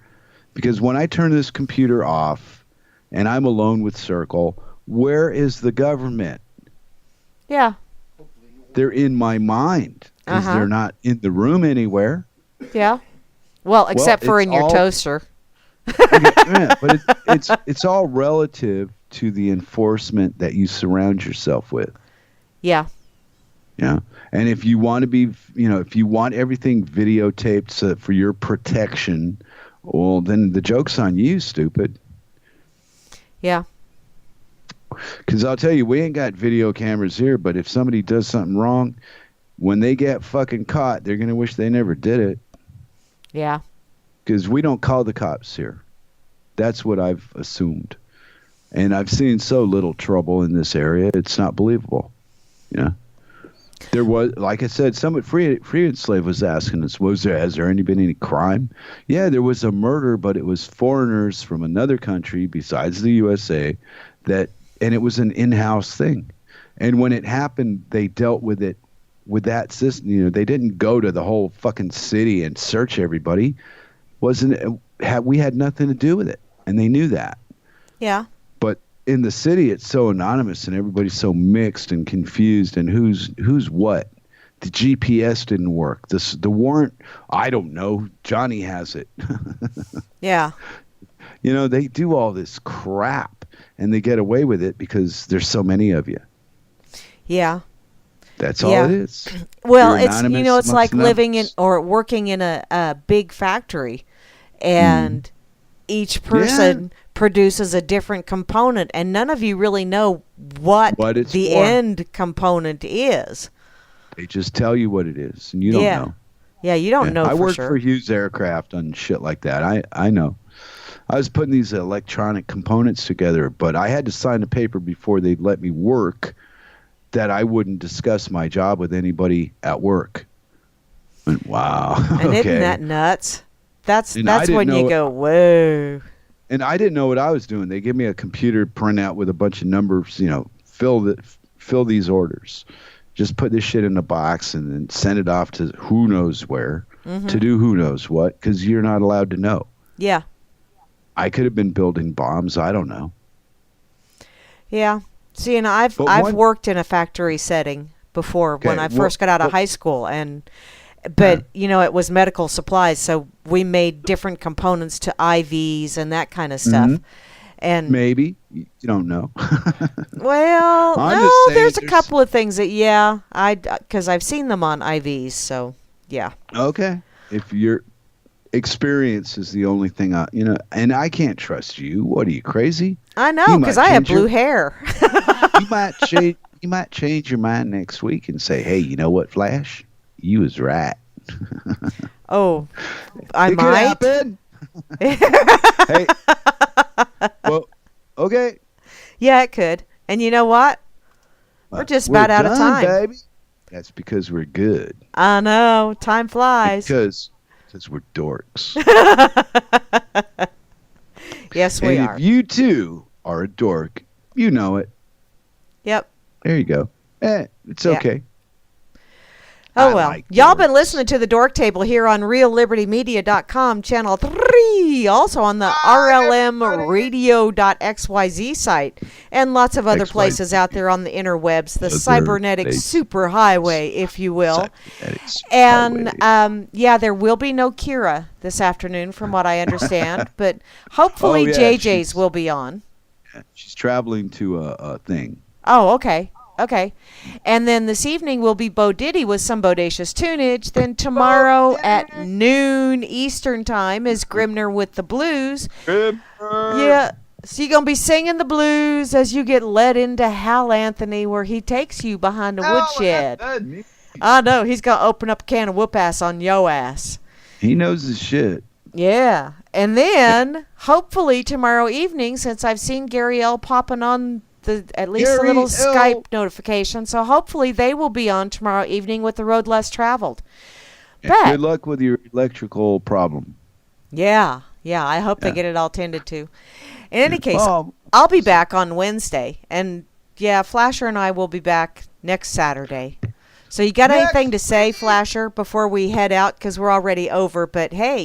Because when I turn this computer off and I'm alone with Circle, where is the government? Yeah. They're in my mind because Uh-huh. they're not in the room anywhere. Yeah. Well, except for it's in your all- toaster. Yeah, but it's all relative to the enforcement that you surround yourself with. Yeah. Yeah. And if you want to be, if you want everything videotaped for your protection, well, then the joke's on you, stupid. Yeah. Because I'll tell you, we ain't got video cameras here, but if somebody does something wrong, when they get fucking caught, they're going to wish they never did it. Yeah. Because we don't call the cops here. That's what I've assumed. And I've seen so little trouble in this area, it's not believable. Yeah. There was, like I said, someone Free Slave was asking us, has there been any crime? Yeah, there was a murder, but it was foreigners from another country besides the USA and it was an in-house thing. And when it happened, they dealt with it with that system. They didn't go to the whole fucking city and search everybody. We had nothing to do with it, and they knew that. Yeah. But in the city, it's so anonymous, and everybody's so mixed and confused, and who's what. The GPS didn't work. The warrant, I don't know. Johnny has it. Yeah. You know, they do all this crap and they get away with it because there's so many of you. Yeah. That's all Yeah. it is. Well, You're it's anonymous it's like amongst living in numbers. or working in a big factory, and each person produces a different component, and none of you really know what What the it's for. end component is. They just tell you what it is, and you don't Yeah. know. Yeah, you don't Yeah. know I for worked sure. for Hughes Aircraft on shit like that. I know. I was putting these electronic components together, but I had to sign a paper before they'd let me work that I wouldn't discuss my job with anybody at work. I went, wow. And Okay. isn't that nuts? That's And I didn't when you know- go, whoa. And I didn't know what I was doing. They give me a computer printout with a bunch of numbers, fill these orders. Just put this shit in a box and then send it off to who knows where to do who knows what, because you're not allowed to know. Yeah. I could have been building bombs. I don't know. Yeah. See, and I've But one- worked in a factory setting before when Okay, I first got out of high school, but it was medical supplies, so we made different components to IVs and that kind of stuff. Mhm. And Maybe. You don't know. well, I'm no, just saying there's a there's- couple of things that because I've seen them on IVs, so yeah. Okay. If your experience is the only thing and I can't trust you. What are you, crazy? I know You because might I have change your- blue hair. You might change your mind next week and say, "Hey, you know what, Flash? You was right." Oh, I It could might. happen. Hey. Well, okay. Yeah, it could. And you know what? We're just about out of done, time. baby. That's because we're good. I know. Time flies. Because we're dorks. Yes, we And are. if you too are a dork, you know it. Yep. There you go. It's Yeah. okay. Oh, I well. like Y'all been dorks. listening to the Dork Table here on RealLibertyMedia.com, Channel 3, also on the RLMRadio.xyz site, and lots of other XYZ. places out there on the interwebs, the Other cybernetic places. superhighway, if you will. Cybernetics And highway. there will be no Kira this afternoon, from what I understand, but hopefully Oh, yeah, JJ's she's- will be on. She's traveling to a thing. Oh, okay. Okay. And then this evening will be Bo Diddy with some bodacious tunage. Then tomorrow at noon Eastern time is Grimner with the blues. Yeah. So you're going to be singing the blues as you get led into Hal Anthony, where he takes you behind the woodshed. I know. He's going to open up a can of whoop ass on yo ass. He knows his shit. Yeah. And then hopefully tomorrow evening, since I've seen Gary L popping on at least a Gary little L. Skype notification, so hopefully they will be on tomorrow evening with The Road Less Traveled. And But good luck with your electrical problem. yeah, I hope they Yeah. get it all tended to. In any case, Oh, I'll be back on Wednesday, and yeah, Flasher and I will be back next Saturday. So you got anything to say, Flasher, before we head out? Because we're already over. But hey,